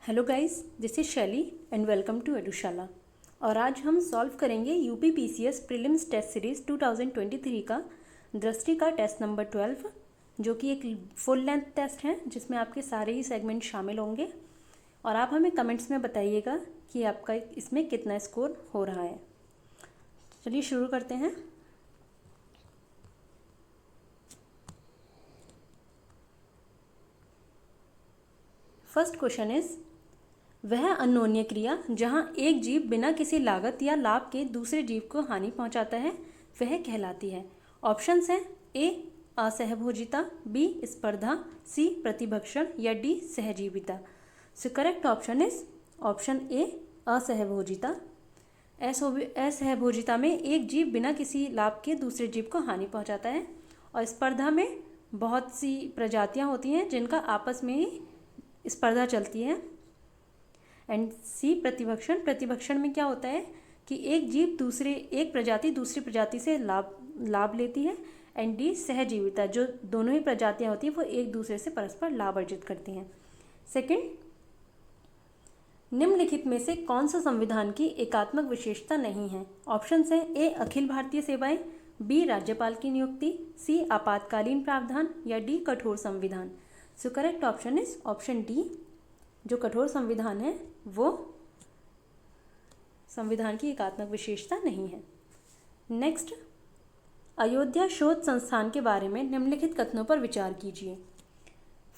Hello guys, this is Shaili and welcome to Edushala. और आज हम सॉल्व करेंगे UP PCS prelims test series 2023 का दृष्टि का टेस्ट नंबर 12, जो कि एक फुल लेंथ टेस्ट है जिसमें आपके सारे ही सेगमेंट शामिल होंगे। और आप हमें कमेंट्स में बताइएगा कि आपका इसमें कितना स्कोर हो रहा है। चलिए शुरू करते हैं। फर्स्ट क्वेश्चन इज, वह अन्योन्य क्रिया जहाँ एक जीव बिना किसी लागत या लाभ के दूसरे जीव को हानि पहुँचाता है वह कहलाती है। ऑप्शंस हैं ए असहभोजिता, बी स्पर्धा, सी प्रतिभक्षण या डी सहजीविता। So correct option is option A असहभोजिता। असहभोजिता में एक जीव बिना किसी लाभ के दूसरे जीव को हानि पहुँचाता है। और स्पर्धा में बहुत सी प्रजातियाँ होती हैं जिनका आपस में ही स्पर्धा चलती है। एंड सी प्रतिभक्षण में क्या होता है कि एक प्रजाति दूसरी प्रजाति से लाभ लेती है। एंड डी सहजीविता, जो दोनों ही प्रजातियां होती हैं वो एक दूसरे से परस्पर लाभ अर्जित करती हैं। सेकंड, निम्नलिखित में से कौन सा संविधान की एकात्मक विशेषता नहीं है। ऑप्शंस हैं ए अखिल भारतीय सेवाएं, बी राज्यपाल की नियुक्ति, सी आपातकालीन प्रावधान या डी कठोर संविधान। सो correct option is option D, जो कठोर संविधान है वो संविधान की एकात्मक विशेषता नहीं है। नेक्स्ट, अयोध्या शोध संस्थान के बारे में निम्नलिखित कथनों पर विचार कीजिए।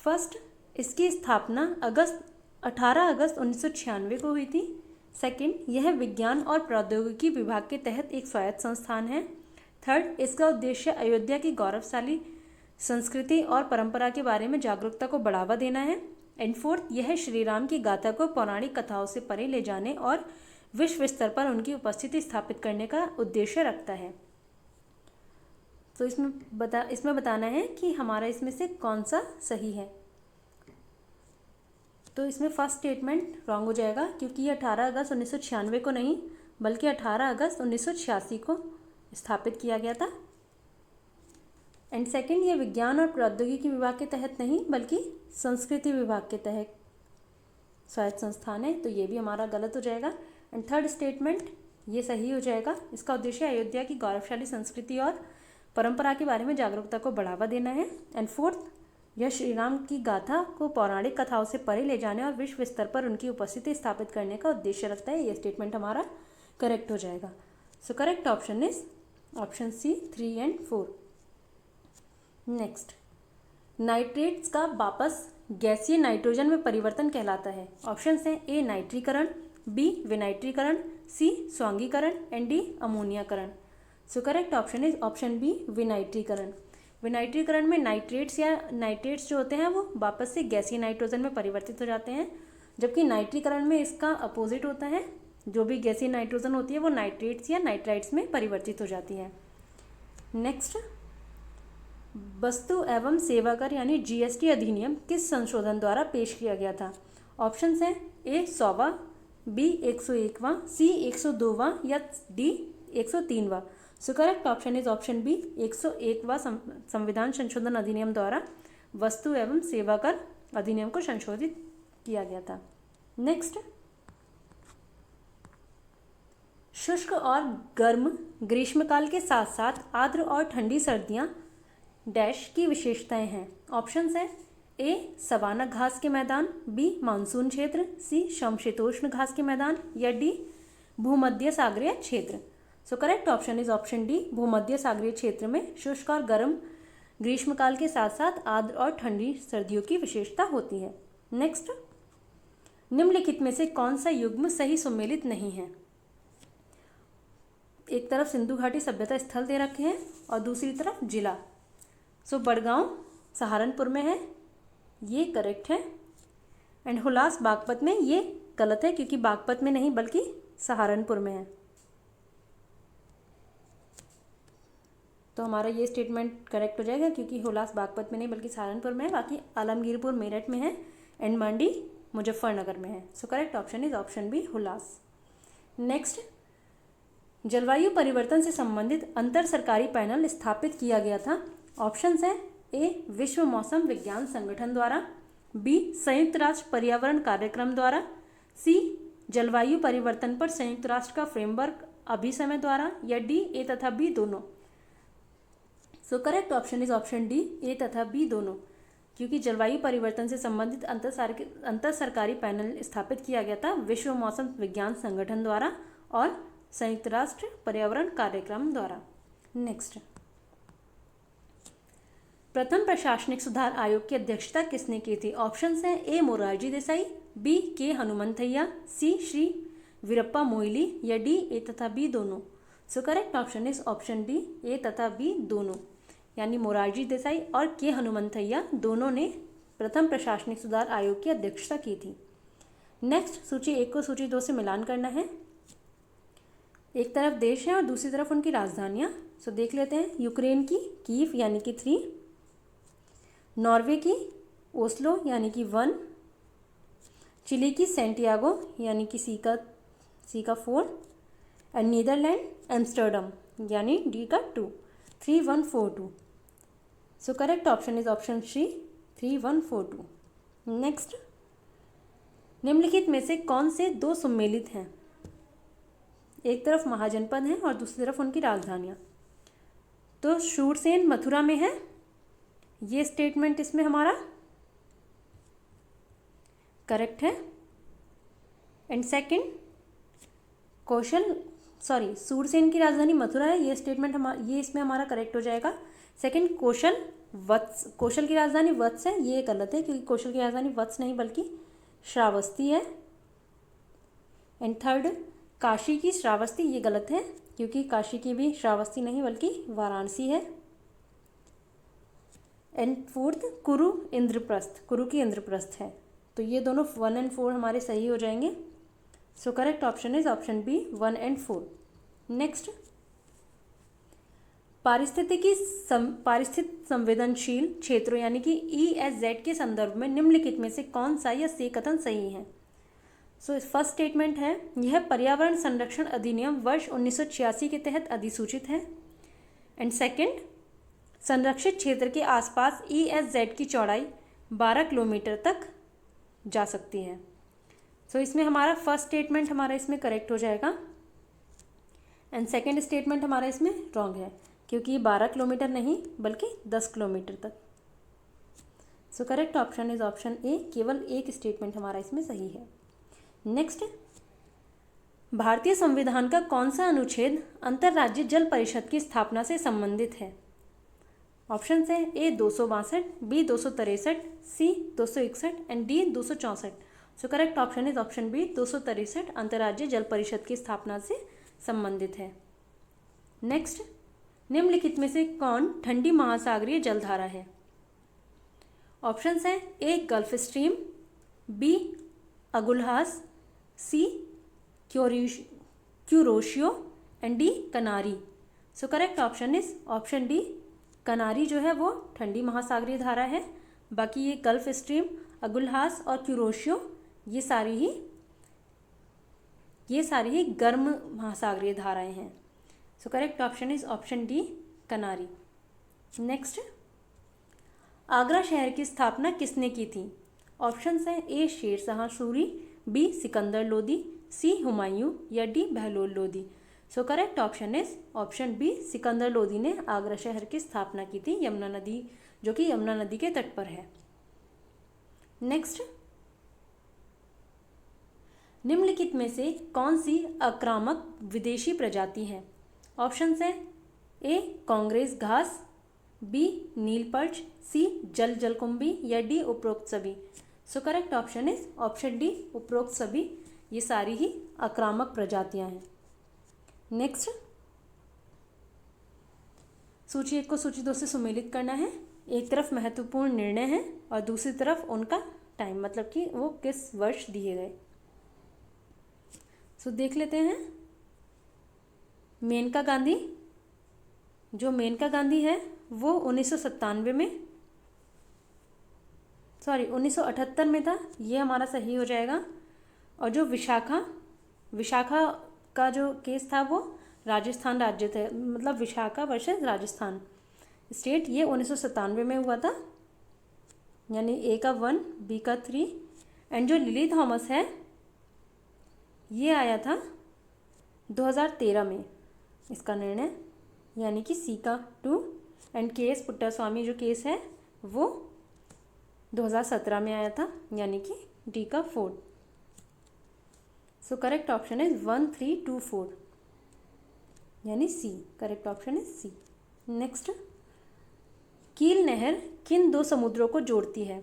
फर्स्ट, इसकी स्थापना 18 अगस्त 1996 को हुई थी। सेकंड, यह विज्ञान और प्रौद्योगिकी विभाग के तहत एक स्वायत्त संस्थान है। थर्ड, इसका उद्देश्य अयोध्या की गौरवशाली संस्कृति और परंपरा के बारे में जागरूकता को बढ़ावा देना है। एंड फोर्थ, यह श्री राम की गाथा को पौराणिक कथाओं से परे ले जाने और विश्व स्तर पर उनकी उपस्थिति स्थापित करने का उद्देश्य रखता है। तो इसमें बताना है कि हमारा इसमें से कौन सा सही है। तो इसमें फर्स्ट स्टेटमेंट रॉन्ग हो जाएगा, क्योंकि ये 18 अगस्त 1996 को नहीं बल्कि 18 अगस्त 1986 को स्थापित किया गया था। एंड सेकंड, ये विज्ञान और प्रौद्योगिकी विभाग के तहत नहीं बल्कि संस्कृति विभाग के तहत स्वायत्त संस्थान है, तो ये भी हमारा गलत हो जाएगा। एंड थर्ड स्टेटमेंट ये सही हो जाएगा। इसका उद्देश्य अयोध्या की गौरवशाली संस्कृति और परंपरा के बारे में जागरूकता को बढ़ावा देना है। एंड फोर्थ, यह श्री राम की गाथा को पौराणिक कथाओं से परे ले जाने और विश्व स्तर पर उनकी उपस्थिति स्थापित करने का उद्देश्य रखता है। ये स्टेटमेंट हमारा करेक्ट हो जाएगा। So correct option is option C 3 and 4। Next, nitrates का वापस गैसीय नाइट्रोजन में परिवर्तन कहलाता है। ऑप्शंस हैं ए नाइट्रीकरण, बी विनाइट्रीकरण, सी स्वांगीकरण एंड डी अमोनियाकरण। So correct option is option B विनाइट्रीकरण। विनाइट्रीकरण में नाइट्रेट्स जो होते हैं वो वापस से गैसीय नाइट्रोजन में परिवर्तित हो जाते हैं, जबकि नाइट्रीकरण में इसका अपोजिट होता है। जो भी गैसीय नाइट्रोजन होती है वो नाइट्रेट्स या नाइट्राइट्स में परिवर्तित हो जाती है। नेक्स्ट, वस्तु एवं सेवा कर यानी जीएसटी अधिनियम किस संशोधन द्वारा पेश किया गया था। ऑप्शंस हैं ए 100वां, बी 101वां, सी 102वां या डी 103वां। So correct option is option B 101वां संविधान संशोधन अधिनियम द्वारा वस्तु एवं सेवा कर अधिनियम को संशोधित किया गया था। नेक्स्ट, शुष्क और गर्म ग्रीष्मकाल के साथ साथ आर्द्र और ठंडी सर्दियाँ डैश की विशेषताएं हैं। ऑप्शंस हैं ए सवाना घास के मैदान, बी मानसून क्षेत्र, सी समशीतोष्ण घास के मैदान या डी भूमध्य सागरीय क्षेत्र। सो correct option is option D, भूमध्य सागरीय क्षेत्र में शुष्क और गर्म ग्रीष्मकाल के साथ साथ आर्द्र और ठंडी सर्दियों की विशेषता होती है। नेक्स्ट, निम्नलिखित में से कौन सा युग्म सही सुमेलित नहीं है। एक तरफ सिंधु घाटी सभ्यता स्थल दे रखे हैं और दूसरी तरफ जिला। सो बड़गांव सहारनपुर में है, ये करेक्ट है। एंड हुलास बागपत में, ये गलत है क्योंकि बागपत में नहीं बल्कि सहारनपुर में है। तो हमारा ये स्टेटमेंट करेक्ट हो जाएगा क्योंकि हुलास बागपत में नहीं बल्कि सहारनपुर में है। बाकी आलमगीरपुर मेरठ में है एंड मंडी मुजफ्फरनगर में है। So correct option is option B Hulas. Next, जलवायु परिवर्तन से संबंधित अंतर सरकारी पैनल स्थापित किया गया था। ऑप्शंस हैं ए विश्व मौसम विज्ञान संगठन द्वारा, बी संयुक्त राष्ट्र पर्यावरण कार्यक्रम द्वारा, सी जलवायु परिवर्तन पर संयुक्त राष्ट्र का फ्रेमवर्क अभिसमय द्वारा, या डी ए तथा बी दोनों। So correct option is option D, A तथा बी दोनों, क्योंकि जलवायु परिवर्तन से संबंधित अंतर सरकारी पैनल स्थापित किया गया था विश्व मौसम विज्ञान संगठन द्वारा और संयुक्त राष्ट्र पर्यावरण कार्यक्रम द्वारा। नेक्स्ट, प्रथम प्रशासनिक सुधार आयोग की अध्यक्षता किसने की थी? ऑप्शंस हैं ए मोरारजी देसाई, बी के हनुमंथैया, सी श्री वीरप्पा मोइली, या डी ए तथा बी दोनों। So correct option is option D, A तथा बी दोनों, यानी मोरारजी देसाई और के हनुमंथैया दोनों ने प्रथम प्रशासनिक सुधार आयोग की अध्यक्षता की थी। नेक्स्ट, सूची 1 को सूची 2 से मिलान करना है। एक तरफ देश है और दूसरी तरफ उनकी राजधानियाँ। सो देख लेते हैं। यूक्रेन की कीव यानी कि 3, नॉर्वे की ओस्लो यानी कि 1, चिली की सेंटियागो यानी कि सी का 4, एंड नीदरलैंड एम्स्टर्डम यानी डी का 2, 3142। So correct option is option C, 3142। Next, निम्नलिखित में से कौन से 2 सम्मिलित हैं? एक तरफ महाजनपद हैं और दूसरी तरफ उनकी राजधानियाँ। तो शूरसेन मथुरा में है, ये स्टेटमेंट इसमें हमारा करेक्ट है। एंड सेकंड, सूरसेन की राजधानी मथुरा है, ये स्टेटमेंट ये इसमें हमारा करेक्ट हो जाएगा। सेकंड, कौशल की राजधानी वत्स है, ये गलत है क्योंकि कौशल की राजधानी वत्स नहीं बल्कि श्रावस्ती है। एंड थर्ड, काशी की श्रावस्ती, ये गलत है क्योंकि काशी की भी श्रावस्ती नहीं बल्कि वाराणसी है। एंड फोर्थ, कुरु की इंद्रप्रस्थ है। तो ये दोनों 1 और 4 हमारे सही हो जाएंगे। So correct option is option B, 1 और 4। नेक्स्ट, पारिस्थितिक संवेदनशील क्षेत्रों यानी कि ESZ के संदर्भ में निम्नलिखित में से कौन सा या से कथन सही है? सो फर्स्ट स्टेटमेंट है, यह पर्यावरण संरक्षण अधिनियम वर्ष 1986 के तहत अधिसूचित है। एंड सेकंड, संरक्षित क्षेत्र के आसपास ESZ की चौड़ाई 12 किलोमीटर तक जा सकती है। सो इसमें हमारा फर्स्ट स्टेटमेंट हमारा इसमें करेक्ट हो जाएगा एंड सेकंड स्टेटमेंट हमारा इसमें रॉन्ग है क्योंकि 12 किलोमीटर नहीं बल्कि 10 किलोमीटर तक। सो करेक्ट ऑप्शन इज ऑप्शन ए, केवल एक स्टेटमेंट हमारा इसमें सही है। नेक्स्ट, भारतीय संविधान का कौन सा अनुच्छेद अंतर्राज्यीय जल परिषद की स्थापना से संबंधित है? ऑप्शन है A 262, B 263, C 261 and D 264। So correct option is option B, 263 अंतर्राज्यीय जल परिषद की स्थापना से संबंधित है। नेक्स्ट, निम्नलिखित में से कौन ठंडी महासागरीय जलधारा है? ऑप्शंस हैं A Gulf Stream, B Agulhas, C Kuroshio and D Canary. So correct option is option D, Canary जो है वो ठंडी महासागरीय धारा है, बाकी ये गल्फ स्ट्रीम, अगुलहास और क्यूरोशियो ये सारी ही गर्म महासागरीय धाराएं हैं। So correct option is option D, Canary. Next, Agra शहर की स्थापना किसने की थी? ऑप्शंस हैं A Sher Shah, B Sikandar Lodi, C Humayun या D Bahlol Lodi. So correct option is option B, Sikandar Lodi ने आगरा शहर की स्थापना की थी, यमुना नदी जो कि यमुना नदी के तट पर है। नेक्स्ट, निम्नलिखित में से कौन सी आक्रामक विदेशी प्रजाति है? ऑप्शंस हैं ए कांग्रेस घास, बी नीलपर्च, सी जलकुंभी या डी उपरोक्त सभी। So correct option is option D, उपरोक्त सभी, ये सारी ही आक्रामक प्रजातियां हैं। नेक्स्ट, सूची 1 को सूची 2 से सुमेलित करना है। एक तरफ महत्वपूर्ण निर्णय है और दूसरी तरफ उनका टाइम, मतलब कि वो किस वर्ष दिए गए। सो देख लेते हैं। मेनका गांधी, जो मेनका गांधी है वो 1997 में 1978 में था, ये हमारा सही हो जाएगा। और जो विशाखा का जो केस था वो राजस्थान राज्य थे, मतलब विशाखा वर्सेस राजस्थान स्टेट, ये 1997 में हुआ था। यानी ए का 1, बी का 3, एंड जो लिली थॉमस है ये आया था 2013 में इसका निर्णय, यानी कि सी का 2, एंड के एस पुट्टास्वामी जो केस है वो 2017 में आया था, यानी कि डी का 4। सो करेक्ट ऑप्शन इज 1, 3, 2, 4, यानी C. Correct option is C. Next, Kiel नहर किन दो समुद्रों को जोड़ती है?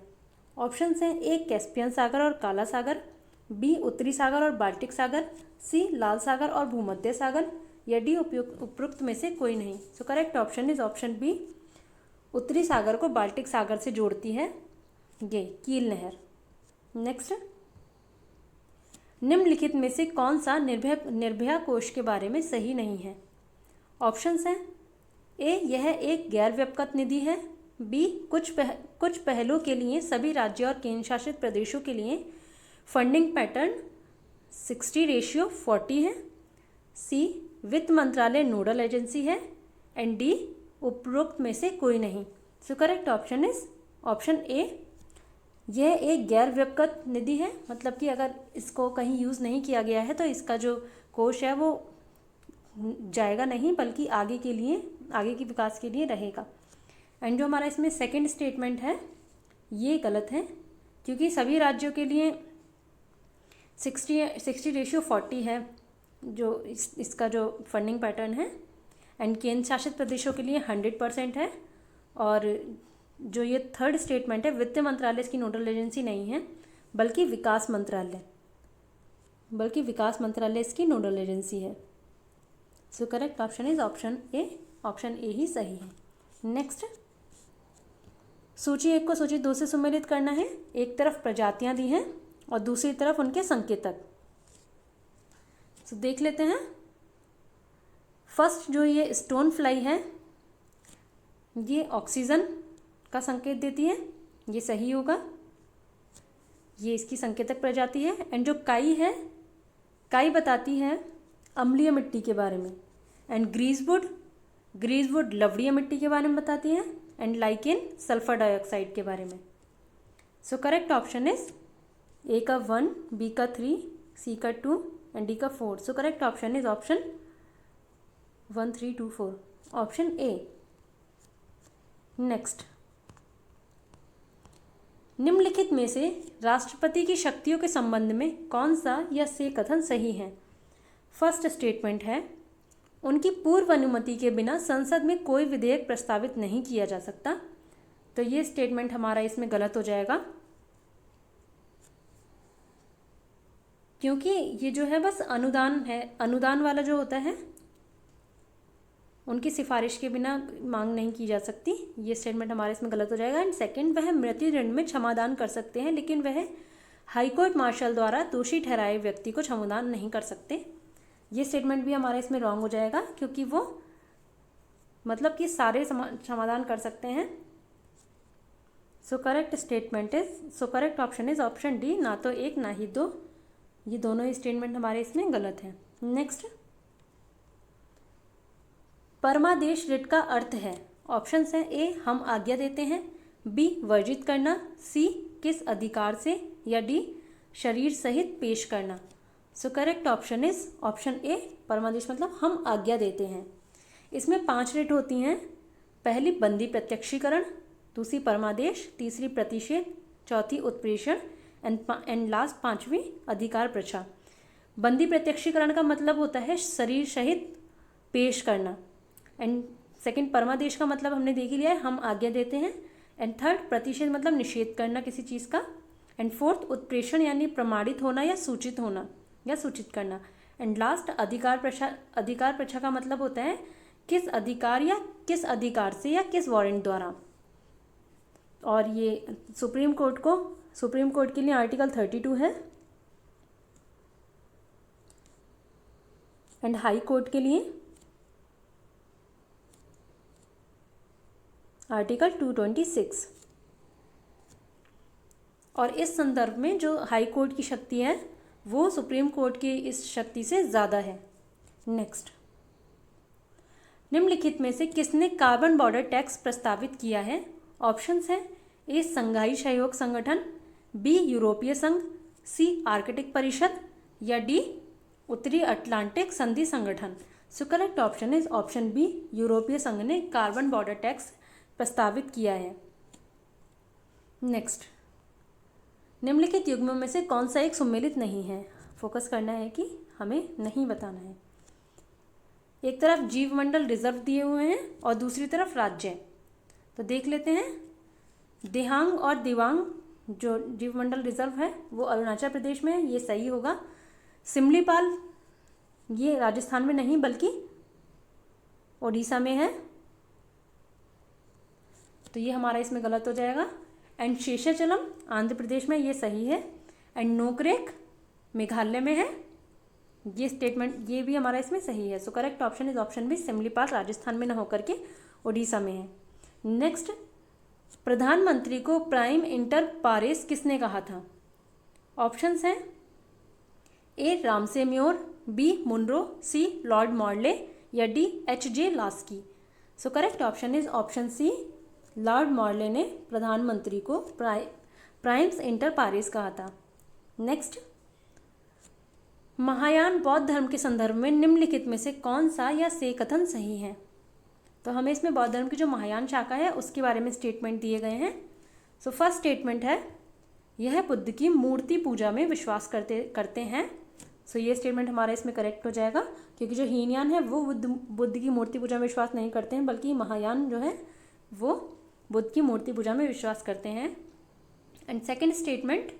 ऑप्शंस हैं ए कैस्पियन सागर और काला सागर, बी उत्तरी सागर और बाल्टिक सागर, सी लाल सागर और भूमध्य सागर, या डी उपयुक्त में से कोई नहीं। So correct option is option B, उत्तरी सागर को बाल्टिक सागर से जोड़ती है ये कील नहर। नेक्स्ट, निम्नलिखित में से कौन सा निर्भया कोष के बारे में सही नहीं है? ऑप्शंस हैं ए यह एक गैर व्यक्तिगत निधि है, बी कुछ पहलों के लिए सभी राज्यों और केंद्र शासित प्रदेशों के लिए फंडिंग पैटर्न 60:40 है, सी वित्त मंत्रालय नोडल एजेंसी है, एंड डी उपरोक्त में से कोई नहीं। So correct option is option ए, यह एक गैर व्यक्तिगत निधि है, मतलब कि अगर इसको कहीं यूज़ नहीं किया गया है तो इसका जो कोष है वो जाएगा नहीं, बल्कि आगे के विकास के लिए रहेगा। एंड जो हमारा इसमें सेकंड स्टेटमेंट है ये गलत है, क्योंकि सभी राज्यों के लिए 60:40 है जो इसका जो फंडिंग पैटर्न है, एंड केंद्र शासित प्रदेशों के लिए 100% है। और जो ये थर्ड स्टेटमेंट है, वित्त मंत्रालय इसकी नोडल एजेंसी नहीं है, बल्कि विकास मंत्रालय इसकी नोडल एजेंसी है। So correct option is option A ही सही है। नेक्स्ट, सूची 1 को सूची 2 से सम्मिलित करना है। एक तरफ प्रजातियां दी हैं और दूसरी तरफ उनके संकेतक। तो देख लेते हैं। फर्स्ट जो ये स्टोन फ्लाई है ये ऑक्सीजन का संकेत देती है, ये सही होगा, ये इसकी संकेतक प्रजाति है। एंड जो काई है, काई बताती है अम्लीय मिट्टी के बारे में। एंड ग्रीजवुड लवणीय मिट्टी के बारे में बताती है। एंड लाइकेन सल्फर डाइऑक्साइड के बारे में। So correct option is a का 1, बी का 3, सी का 2, एंड डी का 4। So correct option is option 1, 3, 2, 4, option A. Next, निम्नलिखित में से राष्ट्रपति की शक्तियों के संबंध में कौन सा या से कथन सही है? फर्स्ट स्टेटमेंट है, उनकी पूर्व अनुमति के बिना संसद में कोई विधेयक प्रस्तावित नहीं किया जा सकता। तो ये स्टेटमेंट हमारा इसमें गलत हो जाएगा, क्योंकि ये जो है बस अनुदान है। अनुदान वाला जो होता है उनकी सिफारिश के बिना मांग नहीं की जा सकती। ये स्टेटमेंट हमारे इसमें गलत हो जाएगा। एंड सेकंड, वह मृत्युदंड में क्षमादान कर सकते हैं, लेकिन वह हाईकोर्ट मार्शल द्वारा दोषी ठहराए व्यक्ति को क्षमादान नहीं कर सकते। ये स्टेटमेंट भी हमारे इसमें रॉन्ग हो जाएगा, क्योंकि वो मतलब कि सारे क्षमादान कर सकते हैं। So correct option is option D, ना तो 1 ना ही 2। ये दोनों स्टेटमेंट हमारे इसमें गलत हैं। नेक्स्ट, परमादेश रिट का अर्थ है। ऑप्शंस हैं ए हम आज्ञा देते हैं, बी वर्जित करना, सी किस अधिकार से, या डी शरीर सहित पेश करना। So correct option is option A, परमादेश मतलब हम आज्ञा देते हैं। इसमें 5 रिट होती हैं। पहली बंदी प्रत्यक्षीकरण, दूसरी परमादेश, तीसरी प्रतिषेध, चौथी उत्प्रेषण, एंड लास्ट 5वीं अधिकार प्रच्छा। बंदी प्रत्यक्षीकरण का मतलब होता है शरीर सहित पेश करना। एंड सेकंड परमादेश का मतलब हमने देख ही लिया है, हम आज्ञा देते हैं। एंड थर्ड प्रतिषेध मतलब निषेध करना किसी चीज़ का। एंड फोर्थ उत्प्रेषण यानी प्रमाणित होना या सूचित होना या सूचित करना। एंड लास्ट अधिकार प्रच्छा का मतलब होता है किस अधिकार या किस अधिकार से या किस वारंट द्वारा। और ये सुप्रीम कोर्ट के लिए आर्टिकल 32 है, एंड हाई कोर्ट के लिए आर्टिकल 226। और इस संदर्भ में जो हाई कोर्ट की शक्ति है वो सुप्रीम कोर्ट की इस शक्ति से ज़्यादा है। नेक्स्ट, निम्नलिखित में से किसने कार्बन बॉर्डर टैक्स प्रस्तावित किया है? ऑप्शंस हैं ए संघाई सहयोग संगठन, बी यूरोपीय संघ, सी आर्कटिक परिषद या डी उत्तरी अटलांटिक संधि संगठन। So correct option is option B, यूरोपीय संघ ने कार्बन बॉर्डर टैक्स प्रस्तावित किया है। नेक्स्ट, निम्नलिखित युग्मों में से कौन सा एक सुमेलित नहीं है? फोकस करना है कि हमें नहीं बताना है। एक तरफ जीवमंडल रिजर्व दिए हुए हैं और दूसरी तरफ राज्य। तो देख लेते हैं। दिहांग और दिवांग जो जीवमंडल रिजर्व है वो अरुणाचल प्रदेश में है, ये सही होगा। सिमलीपाल ये राजस्थान में नहीं बल्कि ओडिशा में है, तो ये हमारा इसमें गलत हो जाएगा। एंड शेषाचलम आंध्र प्रदेश में, ये सही है। एंड नोकरेक मेघालय में है, ये स्टेटमेंट ये भी हमारा इसमें सही है। So correct option is option B, Simlipal Rajasthan में न होकर के ओडिशा में है। नेक्स्ट, प्रधानमंत्री को प्राइम इंटर पारेस किसने कहा था? ऑप्शंस हैं A Ramsay Muir, B Munro, C Lord Morley या D HJ. Laski. So correct option is option C, Lord Morley ने प्रधानमंत्री को प्राइम्स इंटर पारेस कहा था। नेक्स्ट, महायान बौद्ध धर्म के संदर्भ में निम्नलिखित में से कौन सा या से कथन सही है? तो हमें इसमें बौद्ध धर्म की जो महायान शाखा है उसके बारे में स्टेटमेंट दिए गए हैं। सो फर्स्ट स्टेटमेंट है, यह बुद्ध की मूर्ति पूजा में विश्वास करते हैं। सो ये स्टेटमेंट हमारा इसमें करेक्ट हो जाएगा, क्योंकि जो हीनयान है वो बुद्ध की मूर्ति पूजा में विश्वास नहीं करते हैं, बल्कि महायान जो है वो बुद्ध की मूर्ति पूजा में विश्वास करते हैं। एंड सेकेंड स्टेटमेंट,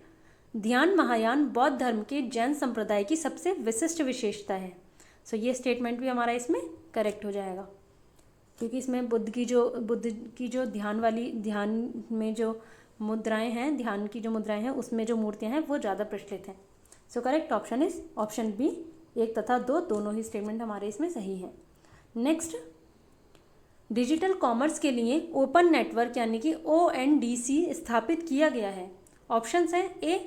ध्यान महायान बौद्ध धर्म के जैन संप्रदाय की सबसे विशिष्ट विशेषता है। सो ये स्टेटमेंट भी हमारा इसमें करेक्ट हो जाएगा, क्योंकि इसमें बुद्ध की जो ध्यान में जो मुद्राएं हैं, ध्यान की जो मुद्राएं हैं उसमें जो मूर्तियां हैं वो ज़्यादा प्रचलित हैं। So correct option is option B, 1 तथा 2 दोनों ही स्टेटमेंट हमारे इसमें सही हैं। नेक्स्ट, डिजिटल कॉमर्स के लिए ओपन नेटवर्क यानी कि ONDC स्थापित किया गया है। ऑप्शंस हैं ए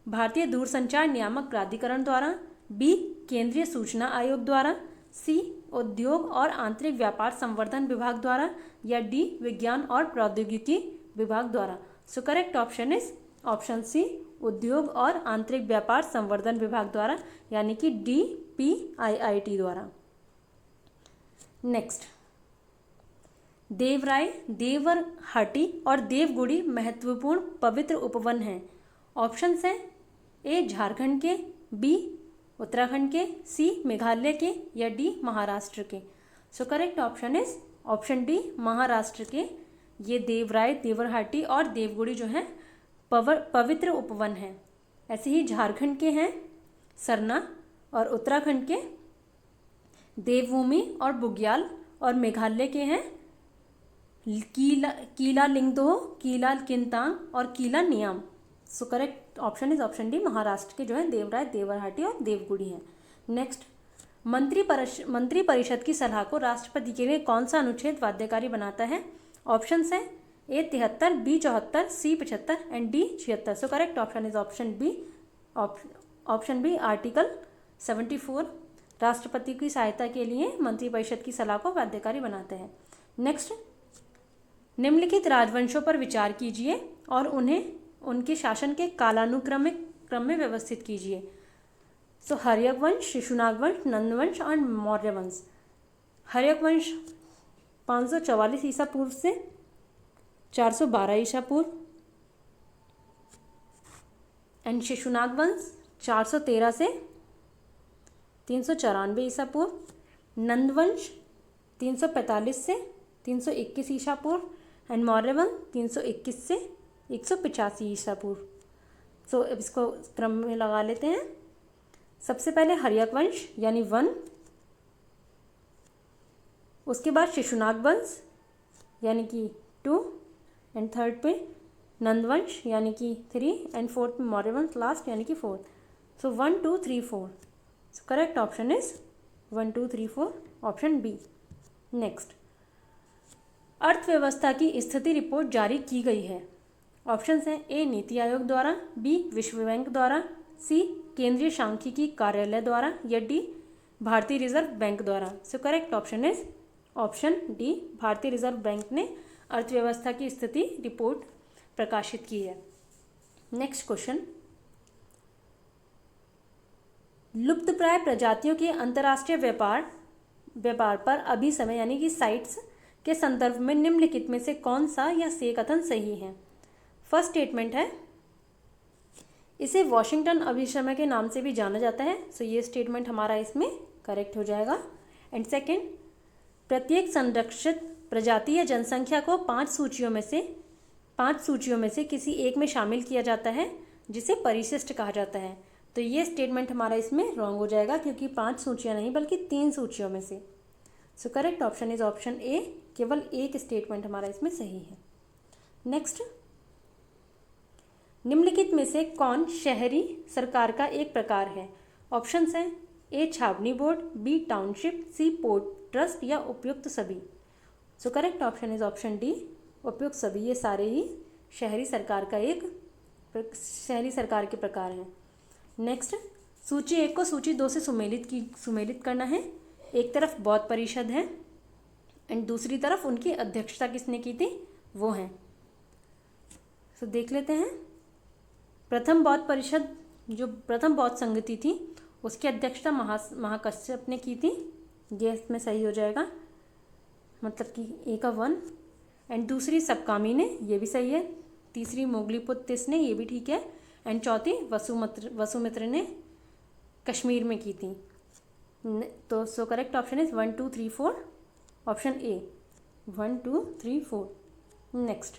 भारतीय दूरसंचार नियामक प्राधिकरण द्वारा, बी केंद्रीय सूचना आयोग द्वारा, सी उद्योग और आंतरिक व्यापार संवर्धन विभाग द्वारा या डी विज्ञान और प्रौद्योगिकी विभाग द्वारा। So correct option is option C, उद्योग और आंतरिक व्यापार संवर्धन विभाग द्वारा यानी कि DPIIT द्वारा। नेक्स्ट, देवराय, देवरहाटी और देवगुड़ी महत्वपूर्ण पवित्र उपवन हैं। ऑप्शंस हैं ए झारखंड के, बी उत्तराखंड के, सी मेघालय के या डी महाराष्ट्र के। सो correct option is option D, Maharashtra के ये देवराय, देवरहाटी और देवगुड़ी जो हैं पवित्र उपवन हैं। ऐसे ही झारखंड के हैं सरना और उत्तराखंड के देवभूमि और बुग्याल और मेघालय के हैं कीला लिंगदोह, कीला किंतांग और कीला नियाम। So correct option is option D, Maharashtra के जो है देवराय, देवरहाटी और देवगुड़ी हैं। नेक्स्ट, मंत्री परिषद की सलाह को राष्ट्रपति के लिए कौन सा अनुच्छेद बाध्यकारी बनाता है? ऑप्शंस हैं A 73, B 74, C 75 and D 76। So correct option is option B, article 74 राष्ट्रपति की सहायता के लिए मंत्रिपरिषद की सलाह को बाध्यकारी बनाते हैं। नेक्स्ट, निम्नलिखित राजवंशों पर विचार कीजिए और उन्हें उनके शासन के कालानुक्रमिक क्रम में व्यवस्थित कीजिए। सो हर्यक वंश, शिशुनाग वंश, नंद वंश और मौर्य वंश। हर्यक वंश 544 ईसा पूर्व से 412 ईसा पूर्व, एंड शिशुनाग वंश 413 से 394 ईसा पूर्व, नंद वंश 345 से 321 ईसा पूर्व एंड मौर्य वंश 321 से 185 ईसा पूर्व। सो अब इसको क्रम में लगा लेते हैं। सबसे पहले हर्यक वंश यानी 1, उसके बाद शिशुनाग वंश यानी कि 2 एंड थर्ड पे नंद वंश यानी कि 3 एंड फोर्थ में मौर्य वंश लास्ट यानी कि 4। सो 1 2 3 4। So correct option is 1 2 3 4 option B. Next, अर्थव्यवस्था की स्थिति रिपोर्ट जारी की गई है। ऑप्शंस हैं ए नीति आयोग द्वारा, बी विश्व बैंक द्वारा, सी केंद्रीय सांख्यिकी कार्यालय द्वारा या डी भारतीय रिजर्व बैंक द्वारा। So correct option is option D, भारतीय रिजर्व बैंक ने अर्थव्यवस्था की स्थिति रिपोर्ट प्रकाशित की है। नेक्स्ट क्वेश्चन, लुप्तप्राय प्रजातियों के अंतर्राष्ट्रीय व्यापार पर अभिसमय यानी कि साइट्स के संदर्भ में निम्नलिखित में से कौन सा या से कथन सही है। फर्स्ट स्टेटमेंट है, इसे वॉशिंगटन अभिसमय के नाम से भी जाना जाता है। सो ये स्टेटमेंट हमारा इसमें करेक्ट हो जाएगा। एंड सेकेंड, प्रत्येक संरक्षित प्रजाति या जनसंख्या को 5 सूचियों में से किसी एक में शामिल किया जाता है जिसे परिशिष्ट कहा जाता है। तो ये स्टेटमेंट हमारा इसमें रॉन्ग हो जाएगा क्योंकि 5 सूचियाँ नहीं बल्कि 3 सूचियों में से। सो करेक्ट ऑप्शन इज ऑप्शन ए, केवल एक स्टेटमेंट हमारा इसमें सही है। नेक्स्ट, निम्नलिखित में से कौन शहरी सरकार का एक प्रकार है। ऑप्शंस हैं, ए छावनी बोर्ड, बी टाउनशिप, सी पोर्ट ट्रस्ट या उपयुक्त सभी। So correct option is option D, उपयुक्त सभी। ये सारे ही शहरी सरकार के प्रकार हैं। नेक्स्ट, सूची 1 को सूची 2 से सुमेलित करना है। एक तरफ बौद्ध परिषद है एंड दूसरी तरफ उनकी अध्यक्षता किसने की थी, वो हैं। सो देख लेते हैं। प्रथम बौद्ध परिषद, जो प्रथम बौद्ध संगति थी, उसकी अध्यक्षता महाकश्यप ने की थी। ये इसमें सही हो जाएगा, मतलब कि ए का 1। एंड दूसरी सबकामी ने, ये भी सही है। तीसरी मोगलीपुत्र ने, ये भी ठीक है। एंड चौथी वसुमित्र ने कश्मीर में की थी। तो so correct option is 1 2 3 4, option A 1 2 3 4। Next,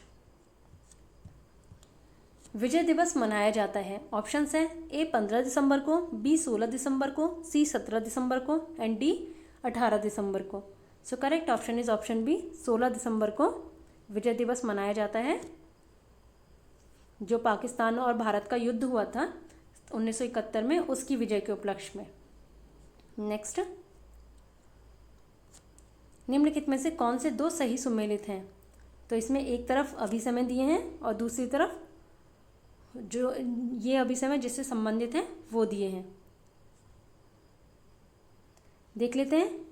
Vijay Diwas मनाया जाता है। ऑप्शंस हैं, ए 15 दिसंबर को, बी 16 दिसंबर को, सी 17 दिसंबर को एंड डी 18 दिसंबर को। So correct option is option B, 16 दिसंबर को विजय दिवस मनाया जाता है, जो पाकिस्तान और भारत का युद्ध हुआ था 1971 में, उसकी विजय के उपलक्ष्य में। नेक्स्ट, निम्नलिखित में से कौन से 2 सही सुमेलित हैं। तो इसमें एक तरफ अभिसमय दिए हैं और दूसरी तरफ जो ये अभिसमय जिससे संबंधित हैं वो दिए हैं। देख लेते हैं।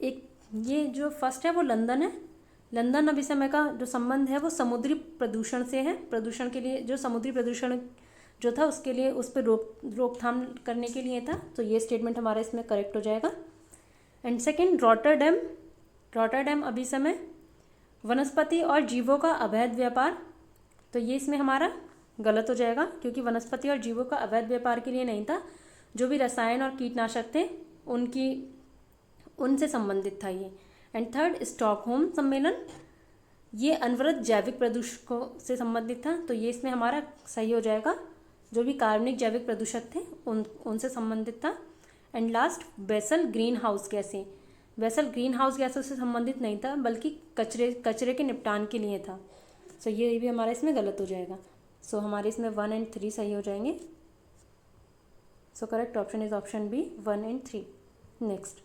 एक ये जो फर्स्ट है वो लंदन है। लंदन अभिसमय का जो संबंध है वो समुद्री प्रदूषण से है। प्रदूषण के लिए, जो समुद्री प्रदूषण जो था उसके लिए, उस पर रोकथाम करने के लिए था। तो ये स्टेटमेंट हमारा इसमें करेक्ट हो जाएगा। एंड सेकेंड, रॉटरडैम अभिसमय, वनस्पति और जीवों का अवैध व्यापार। तो ये इसमें हमारा गलत हो जाएगा क्योंकि वनस्पति और जीवों का अवैध व्यापार के लिए नहीं था। जो भी रसायन और कीटनाशक थे उनसे संबंधित था ये। एंड थर्ड, स्टॉकहोम सम्मेलन, ये अनवरत जैविक प्रदूषकों से संबंधित था। तो ये इसमें हमारा सही हो जाएगा। जो भी कार्बनिक जैविक प्रदूषक थे उनसे संबंधित था। And last, Basel green house गैसें, बेसल ग्रीन हाउस गैसों से संबंधित नहीं था बल्कि कचरे के निपटान के लिए था। सो ये भी हमारा इसमें गलत हो जाएगा। सो हमारे इसमें 1 और 3 सही हो जाएंगे। So correct option is option B, 1 और 3। नेक्स्ट,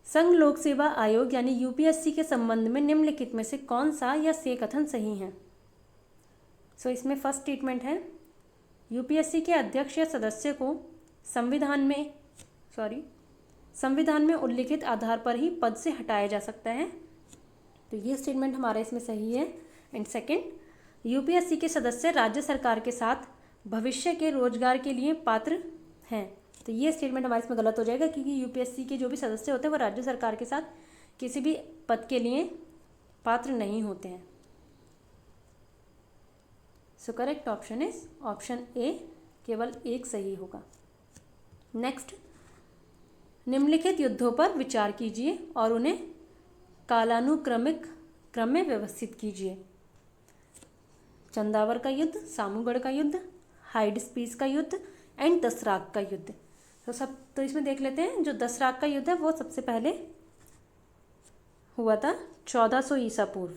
संघ लोक सेवा आयोग यानी यूपीएससी के संबंध में निम्नलिखित में से कौन सा या से कथन सही है। सो इसमें फर्स्ट स्टेटमेंट है, यूपीएससी के अध्यक्ष या सदस्य को संविधान में उल्लिखित आधार पर ही पद से हटाया जा सकता है। तो ये स्टेटमेंट हमारा इसमें सही है। एंड सेकेंड, यूपीएससी के सदस्य राज्य सरकार के साथ भविष्य के रोजगार के लिए पात्र हैं। तो ये स्टेटमेंट हमारे इसमें गलत हो जाएगा क्योंकि यूपीएससी के जो भी सदस्य होते हैं वो राज्य सरकार के साथ किसी भी पद के लिए पात्र नहीं होते हैं। So correct option is option ए, केवल एक सही होगा। नेक्स्ट, निम्नलिखित युद्धों पर विचार कीजिए और उन्हें कालानुक्रमिक क्रम में व्यवस्थित कीजिए। चंदावर का युद्ध, सामूगढ़ का युद्ध, हाइडस्पीस का युद्ध एंड दसराग का युद्ध। तो इसमें देख लेते हैं। जो दसराग का युद्ध है वो सबसे पहले हुआ था 1400 ईसा पूर्व।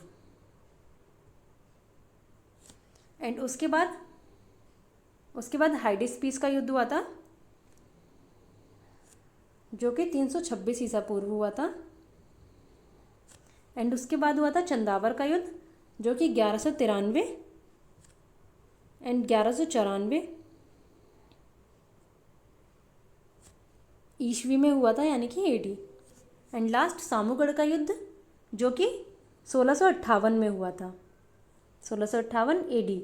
एंड उसके बाद हाइडस्पीस का युद्ध हुआ था जो कि 326 ईसा पूर्व हुआ था। एंड उसके बाद हुआ था चंदावर का युद्ध जो कि 1193 एंड 1194 ईस्वी में हुआ था, यानी कि एडी। एंड लास्ट सामूगढ़ का युद्ध जो कि 1658 में हुआ था। 1658 AD।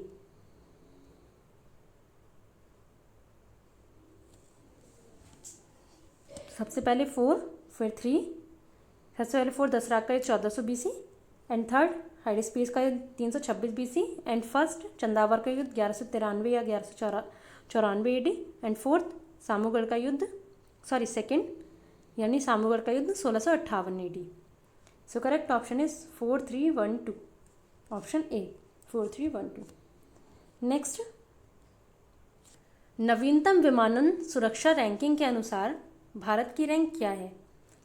सबसे पहले 4, फिर 3। सबसे पहले 4 दसराक का युद्ध 1400 BC, एंड थर्ड हाइडिस्पीस का युद्ध 326 BC, एंड फर्स्ट चंदावर का युद्ध 1193 या 1194 AD, एंड फोर्थ सामूगढ़ का युद्ध सेकेंड यानी सामूगढ़ का युद्ध 1658 AD। So correct option is 4312, option A 4312। Next, नवीनतम विमानन सुरक्षा रैंकिंग के अनुसार भारत की रैंक क्या है?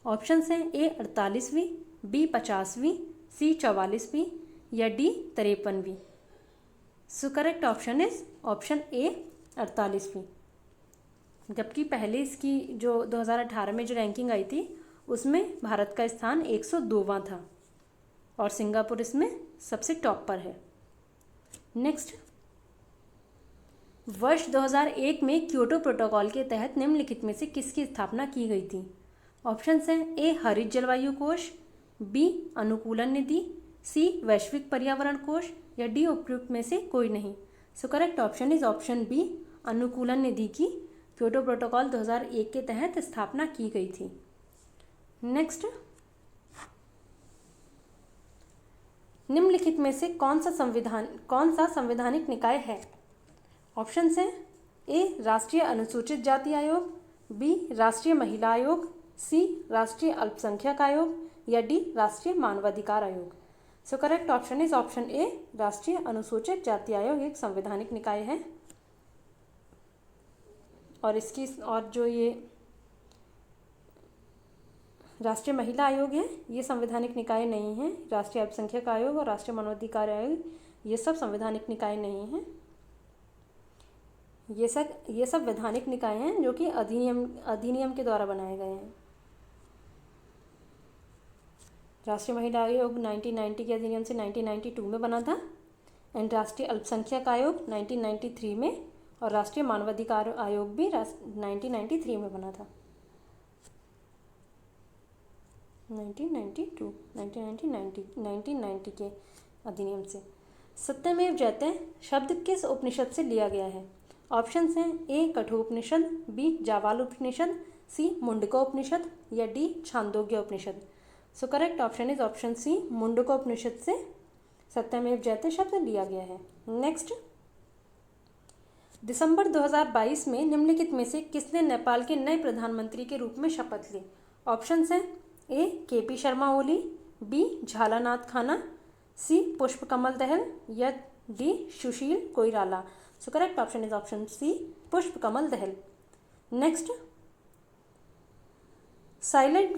ऑप्शन हैं ए 48वीं, बी 50वीं, सी 44वीं या डी 53वीं। So correct option is option A 48वीं। जबकि पहले इसकी जो 2018 में जो रैंकिंग आई थी उसमें भारत का स्थान 102वां था और सिंगापुर इसमें सबसे टॉप पर है। नेक्स्ट, वर्ष 2001 में क्योटो प्रोटोकॉल के तहत निम्नलिखित में से किसकी स्थापना की गई थी? ऑप्शन हैं ए हरित जलवायु कोष, बी अनुकूलन निधि, सी वैश्विक पर्यावरण कोष या डी उपयुक्त में से कोई नहीं। So correct option is option B, अनुकूलन निधि की क्योटो प्रोटोकॉल 2001 के तहत स्थापना की गई थी। नेक्स्ट, निम्नलिखित में से कौन सा संवैधानिक निकाय है? ऑप्शन हैं ए राष्ट्रीय अनुसूचित जाति आयोग, बी राष्ट्रीय महिला आयोग, सी राष्ट्रीय अल्पसंख्यक आयोग या डी राष्ट्रीय मानवाधिकार आयोग। सो करेक्ट ऑप्शन इज ऑप्शन ए, राष्ट्रीय अनुसूचित जाति आयोग एक संवैधानिक निकाय है। और जो ये राष्ट्रीय महिला आयोग है ये संवैधानिक निकाय नहीं है। राष्ट्रीय अल्पसंख्यक आयोग और राष्ट्रीय मानवाधिकार आयोग ये सब संवैधानिक निकाय नहीं हैं। ये सब वैधानिक निकाय हैं जो कि अधिनियम के द्वारा बनाए गए हैं। राष्ट्रीय महिला आयोग 1990 के अधिनियम से 1992 में बना था, एंड राष्ट्रीय अल्पसंख्यक आयोग 1993 में और राष्ट्रीय मानवाधिकार आयोग भी 1993 में बना था। 1990 के अधिनियम से। सत्यमेव जयते शब्द किस उपनिषद से लिया गया है? ऑप्शन हैं A Kathopanishad, B Jabal Upanishad, C Mundakopanishad या D Chandogya Upanishad. So correct option is option C, Mundakopanishad से सत्यमेव जयते शब्द लिया गया है। नेक्स्ट, दिसंबर 2022 में निम्नलिखित में से किसने नेपाल के नए प्रधानमंत्री के रूप में शपथ ली? ऑप्शन हैं A KP Sharma Oli, B Jhalanath Khanal, C Pushpakamal Dahal या D Sushil Koirala. So correct option is option C, Pushpakamal Dahal. Next, silent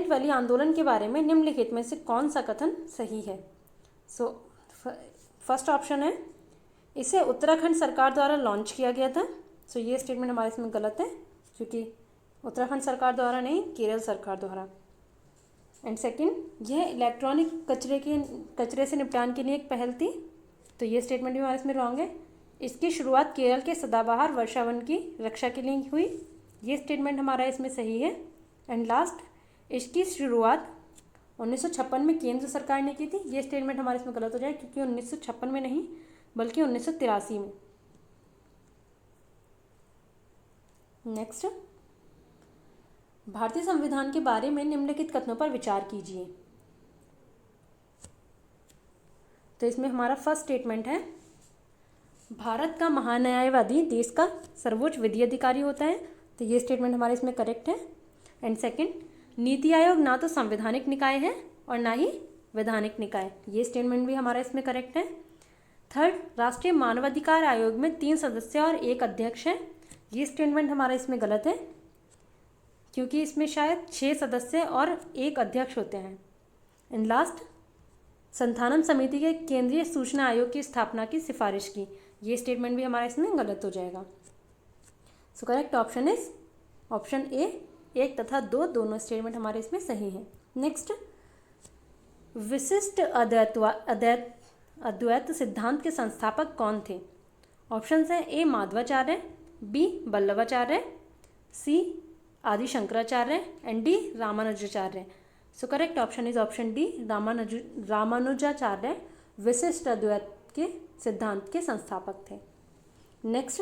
valley आंदोलन के बारे में निम्नलिखित में से कौन सा कथन सही है? सो फर्स्ट ऑप्शन है इसे उत्तराखंड सरकार द्वारा लॉन्च किया गया था। सो ये स्टेटमेंट हमारे इसमें गलत है क्योंकि उत्तराखंड सरकार द्वारा नहीं, केरल सरकार द्वारा। एंड सेकंड, यह इलेक्ट्रॉनिक कचरे से निपटान के लिए एक पहल थी। तो ये स्टेटमेंट भी हमारे इसमें रॉन्ग है। इसकी शुरुआत केरल के सदाबहार वर्षावन की रक्षा के लिए हुई। ये स्टेटमेंट हमारा इसमें सही है। एंड लास्ट, इसकी शुरुआत 1956 में केंद्र सरकार ने की थी। ये स्टेटमेंट हमारे इसमें गलत हो जाए क्योंकि 1956 में नहीं बल्कि 1983 में। नेक्स्ट, भारतीय संविधान के बारे में निम्नलिखित कथनों पर विचार कीजिए। तो इसमें हमारा फर्स्ट स्टेटमेंट है, भारत का महान्यायवादी देश का सर्वोच्च विधि अधिकारी होता है। तो ये स्टेटमेंट हमारे इसमें करेक्ट है। एंड सेकंड, नीति आयोग ना तो संवैधानिक निकाय है और ना ही वैधानिक निकाय। ये स्टेटमेंट भी हमारा इसमें करेक्ट है। थर्ड, राष्ट्रीय मानवाधिकार आयोग में 3 सदस्य और 1 अध्यक्ष है। ये स्टेटमेंट हमारा इसमें गलत है क्योंकि इसमें शायद 6 सदस्य और 1 अध्यक्ष होते हैं। एंड लास्ट, संथानम समिति के केंद्रीय सूचना आयोग की स्थापना की सिफारिश की। ये स्टेटमेंट भी हमारा इसमें गलत हो जाएगा। So correct option is option A, 1 तथा 2 दोनों स्टेटमेंट हमारे इसमें सही हैं। नेक्स्ट, विशिष्ट अद्वैत सिद्धांत के संस्थापक कौन थे? ऑप्शन हैं ए माधवाचार्य, बी वल्लभाचार्य, सी आदि Shankaracharya and D Ramanujacharya. So correct option is option D, Ramanujacharya विशिष्ट अद्वैत के सिद्धांत के संस्थापक थे। नेक्स्ट,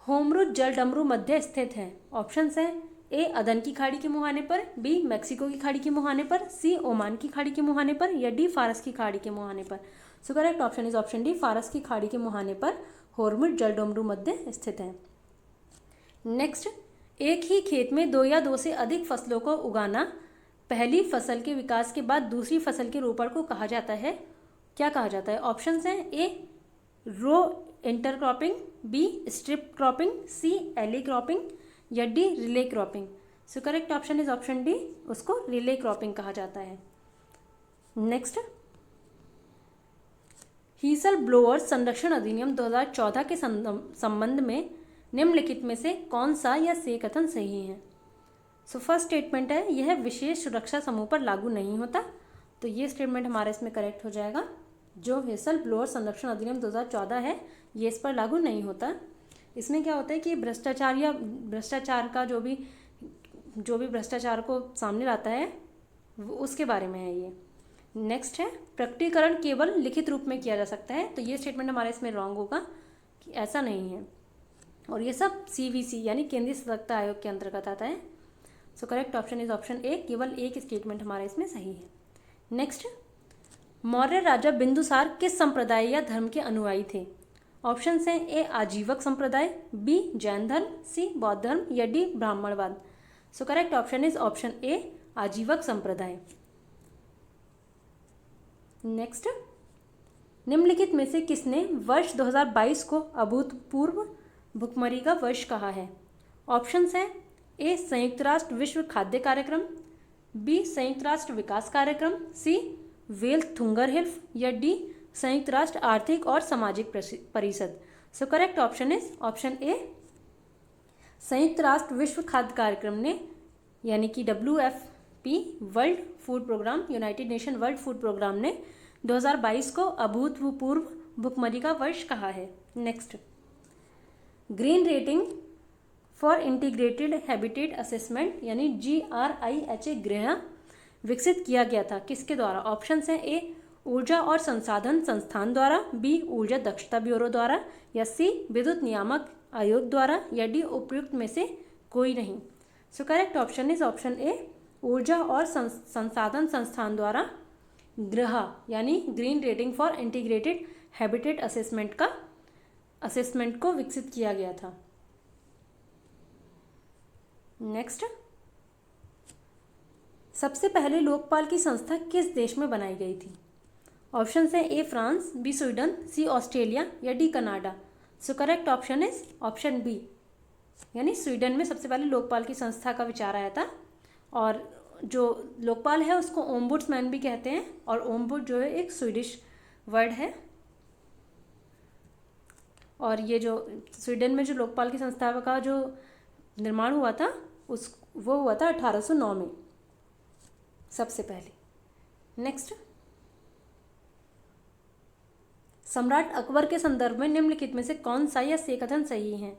होमरुच जल डमरू मध्य स्थित है। ऑप्शंस हैं ए अदन की खाड़ी के मुहाने पर, बी मैक्सिको की खाड़ी के मुहाने पर, सी ओमान की खाड़ी के मुहाने पर, या डी फारस की खाड़ी के मुहाने पर। सो correct option is option D, फारस की खाड़ी के मुहाने पर होमरुच जल डमरू मध्य स्थित है। नेक्स्ट, एक ही खेत में दो या दो से अधिक फसलों को उगाना पहली फसल के विकास के बाद दूसरी फसल के रोपण को कहा जाता है। क्या कहा जाता है? ऑप्शंस हैं ए रो इंटरक्रॉपिंग, बी स्ट्रिप क्रॉपिंग, सी एली क्रॉपिंग, या D relay cropping. So correct option is option D, उसको रिले क्रॉपिंग कहा जाता है। नेक्स्ट, हीसल ब्लोअर संरक्षण अधिनियम 2014 के संबंध में निम्नलिखित में से कौन सा या से कथन सही है? सो फर्स्ट स्टेटमेंट है यह विशेष सुरक्षा समूह पर लागू नहीं होता, तो ये स्टेटमेंट हमारा इसमें करेक्ट हो जाएगा। जो हिसल ब्लोअर संरक्षण अधिनियम 2014 है ये इस पर लागू नहीं होता। इसमें क्या होता है कि भ्रष्टाचार या भ्रष्टाचार का जो भी भ्रष्टाचार को सामने लाता है उसके बारे में है ये। नेक्स्ट है प्रकटीकरण केवल लिखित रूप में किया जा सकता है, तो ये स्टेटमेंट हमारा इसमें रॉन्ग होगा कि ऐसा नहीं है, और ये सब CVC यानी केंद्रीय सतर्कता आयोग के अंतर्गत आता है। So correct option is option ए, केवल एक स्टेटमेंट हमारा इसमें सही है। नेक्स्ट, मौर्य राजा बिंदुसार किस संप्रदाय या धर्म के अनुयायी थे? ऑप्शंस हैं ए आजीवक संप्रदाय, बी जैन धर्म, सी बौद्ध धर्म, या डी ब्राह्मणवाद। So correct option is option A Ajivika संप्रदाय। नेक्स्ट, निम्नलिखित में से किसने वर्ष 2022 को अभूतपूर्व भुखमरी का वर्ष कहा है? ऑप्शंस हैं ए संयुक्त राष्ट्र विश्व खाद्य कार्यक्रम, बी संयुक्त राष्ट्र विकास कार्यक्रम, सी वेल्थ थुंगर हिल्फ, या डी संयुक्त राष्ट्र आर्थिक और सामाजिक परिषद। So correct option is option A, संयुक्त राष्ट्र विश्व खाद्य कार्यक्रम ने यानी कि WFP world food programme, United Nation world food programme ने 2022 को अभूतपूर्व भुखमरी का वर्ष कहा है। Next, green rating for integrated habitat assessment यानी GRIHA गृह विकसित किया गया था किसके द्वारा? ऑप्शंस हैं ए ऊर्जा और संसाधन संस्थान द्वारा, बी ऊर्जा दक्षता ब्यूरो द्वारा, या सी विद्युत नियामक आयोग द्वारा, या डी उपयुक्त में से कोई नहीं। So correct option is option ए, ऊर्जा और संसाधन संस्थान द्वारा गृह यानी green rating for integrated habitat assessment को विकसित किया गया था। नेक्स्ट, सबसे पहले लोकपाल की संस्था किस देश में बनाई गई थी? ऑप्शन है A France, B Sweden, C Australia, या D Canada. So correct option is option B, यानी स्वीडन में सबसे पहले लोकपाल की संस्था का विचार आया था। और जो लोकपाल है उसको ओम्बुड्समैन भी कहते हैं, और ओम्बुड जो है एक स्वीडिश वर्ड है। और ये जो स्वीडन में जो लोकपाल की संस्था का जो निर्माण हुआ था वो हुआ था 1809 में सबसे पहले। नेक्स्ट, सम्राट अकबर के संदर्भ में निम्नलिखित में से कौन सा या से कथन सही है?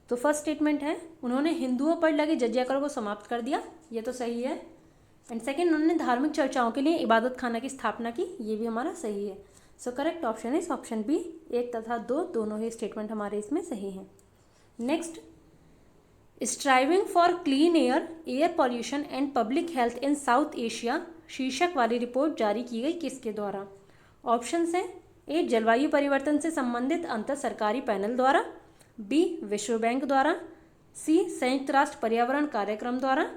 तो फर्स्ट स्टेटमेंट है उन्होंने हिंदुओं पर लगे जजिया कर को समाप्त कर दिया, ये तो सही है। एंड सेकंड, उन्होंने धार्मिक चर्चाओं के लिए इबादत खाना की स्थापना की, ये भी हमारा सही है। So correct option is option B, 1 तथा 2 दोनों ही स्टेटमेंट हमारे इसमें सही हैं। Next, striving for clean air pollution and public health in South Asia शीर्षक वाली रिपोर्ट जारी की गई किसके द्वारा? ऑप्शंस हैं ए जलवायु परिवर्तन से संबंधित अंतर सरकारी पैनल द्वारा, बी विश्व बैंक द्वारा, सी संयुक्त राष्ट्र पर्यावरण कार्यक्रम द्वारा,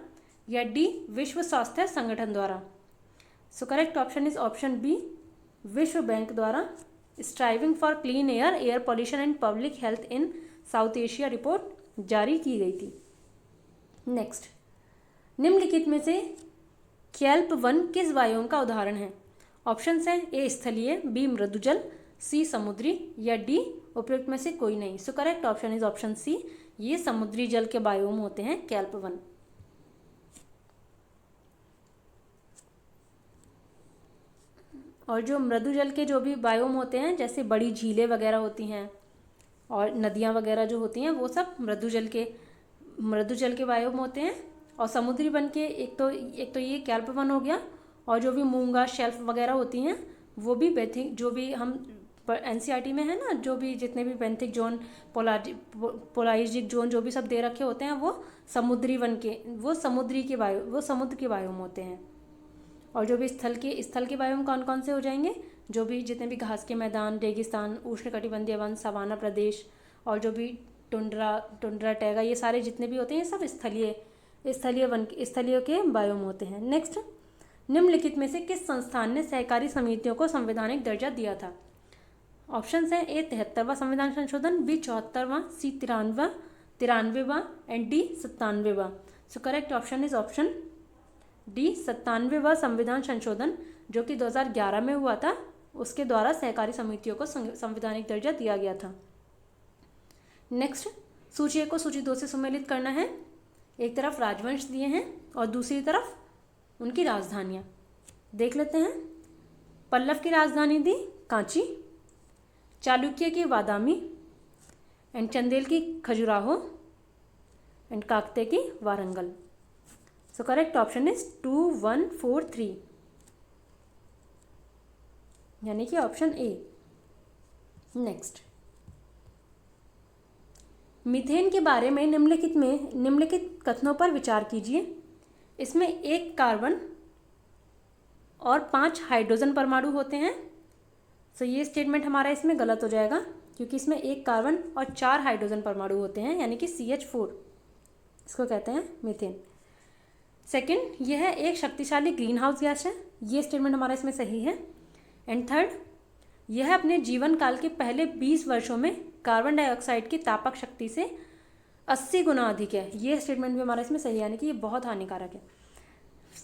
या डी विश्व स्वास्थ्य संगठन द्वारा। So correct option is option B, विश्व बैंक द्वारा striving for clean air pollution and public health in South Asia report जारी की गई थी। नेक्स्ट, निम्नलिखित में से कैल्प वन किस बायोम का उदाहरण है? ऑप्शंस हैं ए स्थलीय, बी मृदुजल, सी समुद्री, या डी उपयुक्त में से कोई नहीं। So correct option is option C, ये समुद्री जल के बायोम होते हैं कैल्प वन। और जो मृदुजल के जो भी बायोम होते हैं जैसे बड़ी झीलें वगैरह होती हैं और नदियाँ वगैरह जो होती हैं वो सब मृदुजल के बायोम होते हैं। और समुद्री वन के एक तो ये कैल्प वन हो गया, और जो भी मूंगा शेल्फ वगैरह होती हैं वो भी बेंथिक, जो भी हम एनसीईआरटी में है ना, जो भी जितने भी बेंथिक जोन, पोलारिजिक जोन जो भी सब दे रखे होते हैं वो समुद्री वन के, वो समुद्र के बायोम होते हैं। और जो भी स्थल के बायोम कौन कौन से हो जाएंगे, जो भी जितने भी घास के मैदान, रेगिस्तान, उष्णकटिबंधीय वन, सवाना प्रदेश, और जो भी टुंड्रा टैगा, ये सारे जितने भी होते हैं सब स्थलीय के बायोम होते हैं। नेक्स्ट, निम्नलिखित में से किस संस्थान ने सहकारी समितियों को संवैधानिक दर्जा दिया था? ऑप्शंस हैं ए 73वां संविधान संशोधन, बी 74वां, सी 93वां एंड डी 97वां। So correct option is option D 97वां संविधान संशोधन, जो कि 2011 में हुआ था, उसके द्वारा सहकारी समितियों को संवैधानिक दर्जा दिया गया था। नेक्स्ट, सूची 1 को सूची 2 से सुमेलित करना है। एक तरफ राजवंश दिए हैं और दूसरी तरफ उनकी राजधानियां देख लेते हैं। पल्लव की राजधानी दी कांची, चालुक्य की बादामी, एंड चंदेल की खजुराहो, एंड काकतीय की वारंगल। सो करेक्ट ऑप्शन इज 2, 1, 4, 3, यानी कि ऑप्शन ए। नेक्स्ट, मीथेन के बारे में निम्नलिखित कथनों पर विचार कीजिए। इसमें 1 कार्बन और 5 हाइड्रोजन परमाणु होते हैं। सो ये स्टेटमेंट हमारा इसमें गलत हो जाएगा, क्योंकि इसमें 1 कार्बन और 4 हाइड्रोजन परमाणु होते हैं, यानी कि CH4, इसको कहते हैं मीथेन। सेकंड, यह एक शक्तिशाली ग्रीन हाउस गैस है, ये स्टेटमेंट हमारा इसमें सही है। एंड थर्ड, यह अपने जीवन काल के पहले 20 वर्षों में कार्बन डाइऑक्साइड की तापक शक्ति से 80 गुना अधिक है, ये स्टेटमेंट भी हमारा इसमें सही है, यानी कि ये बहुत हानिकारक है।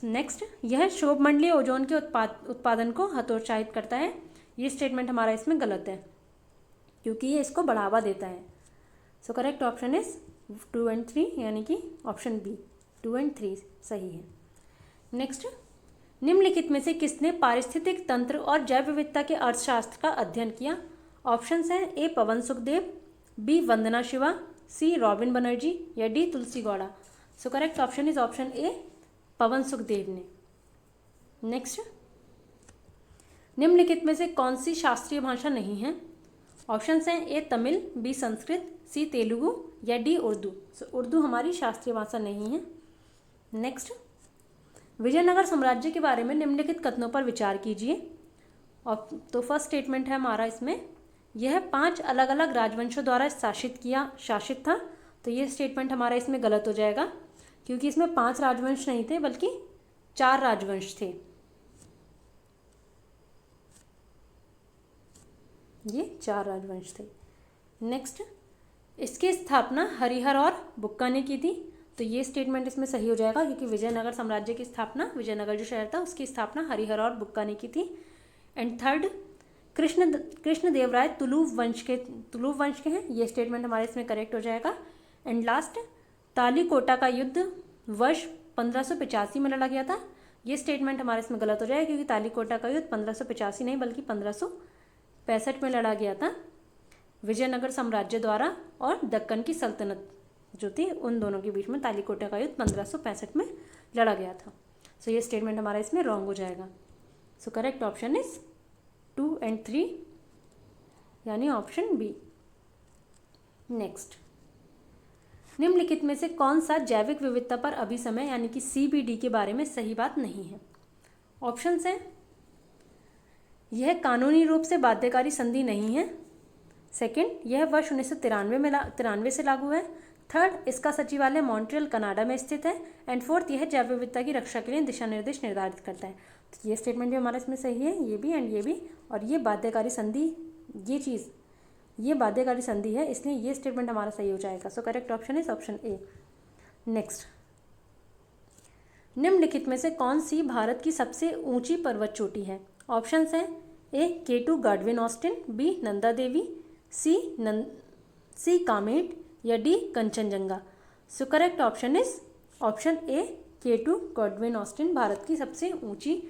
नेक्स्ट, यह शोभमंडलीय ओजोन के उत्पादन को हतोत्साहित करता है, ये स्टेटमेंट हमारा इसमें गलत है, क्योंकि ये इसको बढ़ावा देता है। So correct option is 2 and 3, यानी कि ऑप्शन बी 2 एंड 3 सही है। नेक्स्ट, निम्नलिखित में से किसने पारिस्थितिक तंत्र और जैव विविधता के अर्थशास्त्र का अध्ययन किया? ऑप्शंस हैं A Pavan Sukhdev, B Vandana Shiva, C Robin Banerjee, या D Tulsi Gowda. So correct option is option A Pavan Sukhdev ने। नेक्स्ट, निम्नलिखित में से कौन सी शास्त्रीय भाषा नहीं है? ऑप्शंस हैं ए तमिल, बी संस्कृत, सी तेलुगु, या डी उर्दू। सो उर्दू हमारी शास्त्रीय भाषा नहीं है। नेक्स्ट, विजयनगर साम्राज्य के बारे में निम्नलिखित कथनों पर विचार कीजिए। और तो फर्स्ट स्टेटमेंट है हमारा इसमें, यह 5 अलग अलग राजवंशों द्वारा शासित था, तो ये स्टेटमेंट हमारा इसमें गलत हो जाएगा, क्योंकि इसमें 5 राजवंश नहीं थे बल्कि 4 राजवंश थे। ये 4 राजवंश थे। नेक्स्ट, इसकी स्थापना हरिहर और बुक्का ने की थी, तो ये स्टेटमेंट इसमें सही हो जाएगा, क्योंकि विजयनगर साम्राज्य की स्थापना, विजयनगर जो शहर था उसकी स्थापना हरिहर और बुक्का ने की थी। एंड थर्ड, कृष्णदेवराय तुलुव वंश के हैं, ये स्टेटमेंट हमारे इसमें करेक्ट हो जाएगा। एंड लास्ट, तालीकोटा का युद्ध वर्ष 1585 में लड़ा गया था, ये स्टेटमेंट हमारे इसमें गलत हो जाएगा, क्योंकि तालीकोटा का युद्ध 1585 नहीं बल्कि 1565 में लड़ा गया था विजयनगर साम्राज्य द्वारा और दक्कन की सल्तनत जो थी उन दोनों के बीच में तालीकोटा का युद्ध 1565 में लड़ा गया था। सो ये स्टेटमेंट हमारा इसमें रॉन्ग हो जाएगा। So correct option is 2 and 3, यानी ऑप्शन बी। नेक्स्ट, निम्नलिखित में से कौन सा जैविक विविधता पर अभिसमय यानी कि CBD के बारे में सही बात नहीं है? ऑप्शंस हैं, यह कानूनी रूप से बाध्यकारी संधि नहीं है। सेकंड, यह वर्ष 1993 से लागू है। थर्ड, इसका सचिवालय मॉन्ट्रियल कनाडा में स्थित है। एंड फोर्थ, यह जैव विविधता की रक्षा के लिए दिशा निर्देश निर्धारित करता है। तो ये स्टेटमेंट भी हमारा इसमें सही है, ये भी एंड ये भी। और ये बाध्यकारी संधि, ये बाध्यकारी संधि है, इसलिए ये स्टेटमेंट हमारा सही हो जाएगा। So correct option is option A. Next, निम्नलिखित में से कौन सी भारत की सबसे ऊंची पर्वत चोटी है? ऑप्शंस हैं A K2 Godwin Austen, B Nanda Devi, C Kamet, या D Kanchenjunga. So correct option is option A K2 Godwin Austen Bharat की सबसे ऊंची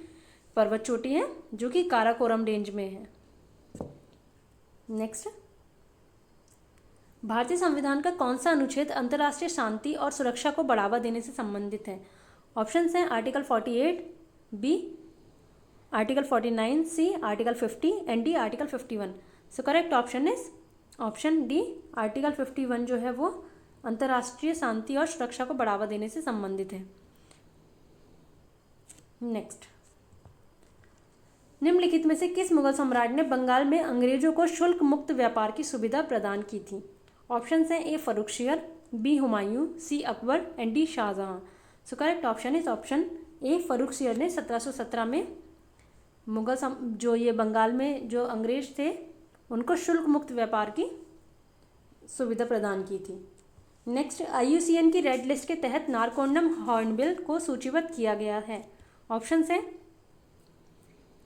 पर्वत चोटी है, जो कि काराकोरम रेंज में है। नेक्स्ट, भारतीय संविधान का कौन सा अनुच्छेद अंतर्राष्ट्रीय शांति और सुरक्षा को बढ़ावा देने से संबंधित है? ऑप्शंस हैं article 48, B article 49, C article 50 and D article 51। So correct option is option D, article 51 जो है वो अंतर्राष्ट्रीय शांति और सुरक्षा को बढ़ावा देने से संबंधित है। नेक्स्ट, निम्नलिखित में से किस मुगल सम्राट ने बंगाल में अंग्रेजों को शुल्क मुक्त व्यापार की सुविधा प्रदान की थी? ऑप्शन हैं A Farrukhsiyar, B Humayun, C Akbar and D Shahjahan. So correct option is option A Farrukhsiyar ने 1717 में जो ये बंगाल में जो अंग्रेज थे उनको शुल्क मुक्त व्यापार की सुविधा प्रदान की थी। नेक्स्ट, IUCN की रेड लिस्ट के तहत नारकोंडम हॉर्नबिल को सूचीबद्ध किया गया है। ऑप्शंस हैं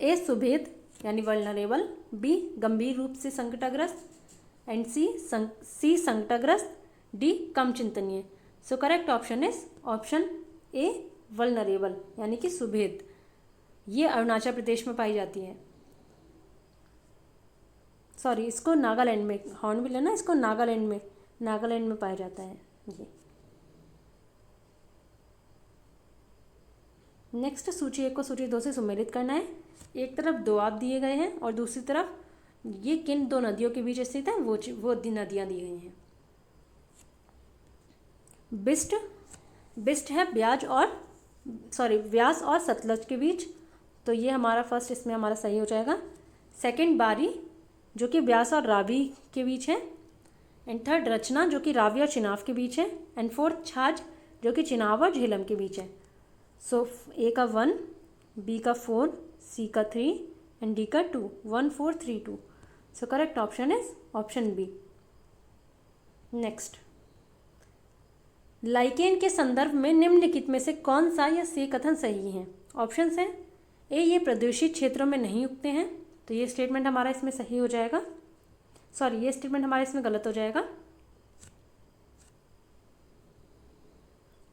ए सुभेद यानी वल्नरेबल, बी गंभीर रूप से संकटग्रस्त एंड सी संकटग्रस्त, डी कम चिंतनीय। सो correct option is option A vulnerable यानी कि सुभेद। ये अरुणाचल प्रदेश में पाई जाती है, सॉरी इसको नागालैंड में, हॉर्नबिल है ना, इसको नागालैंड में पाया जाता है ये। नेक्स्ट, सूची 1 को सूची 2 से सुमेलित करना है। एक तरफ 2 आप दिए गए हैं और दूसरी तरफ ये किन 2 नदियों के बीच स्थित है वो नदियाँ दी गई हैं। बिस्ट है व्यास और सतलज के बीच, तो ये हमारा फर्स्ट इसमें हमारा सही हो जाएगा। सेकंड, बारी जो कि व्यास और रावी के बीच है। एंड थर्ड, रचना जो कि रावी और चिनाब के बीच है। एंड फोर्थ, छाछ जो कि चिनाब और झेलम के बीच है। सो ए का 1, बी का 4, सी का 3 एंड डी का 2, 1 4 3 2। So correct option is option B. Next, lichen के संदर्भ में निम्नलिखित में से कौन सा या से कथन सही है? ऑप्शंस हैं ए, ये प्रदूषित क्षेत्रों में नहीं उगते हैं, तो ये स्टेटमेंट हमारा इसमें सही हो जाएगा। सॉरी, ये स्टेटमेंट हमारा इसमें गलत हो जाएगा।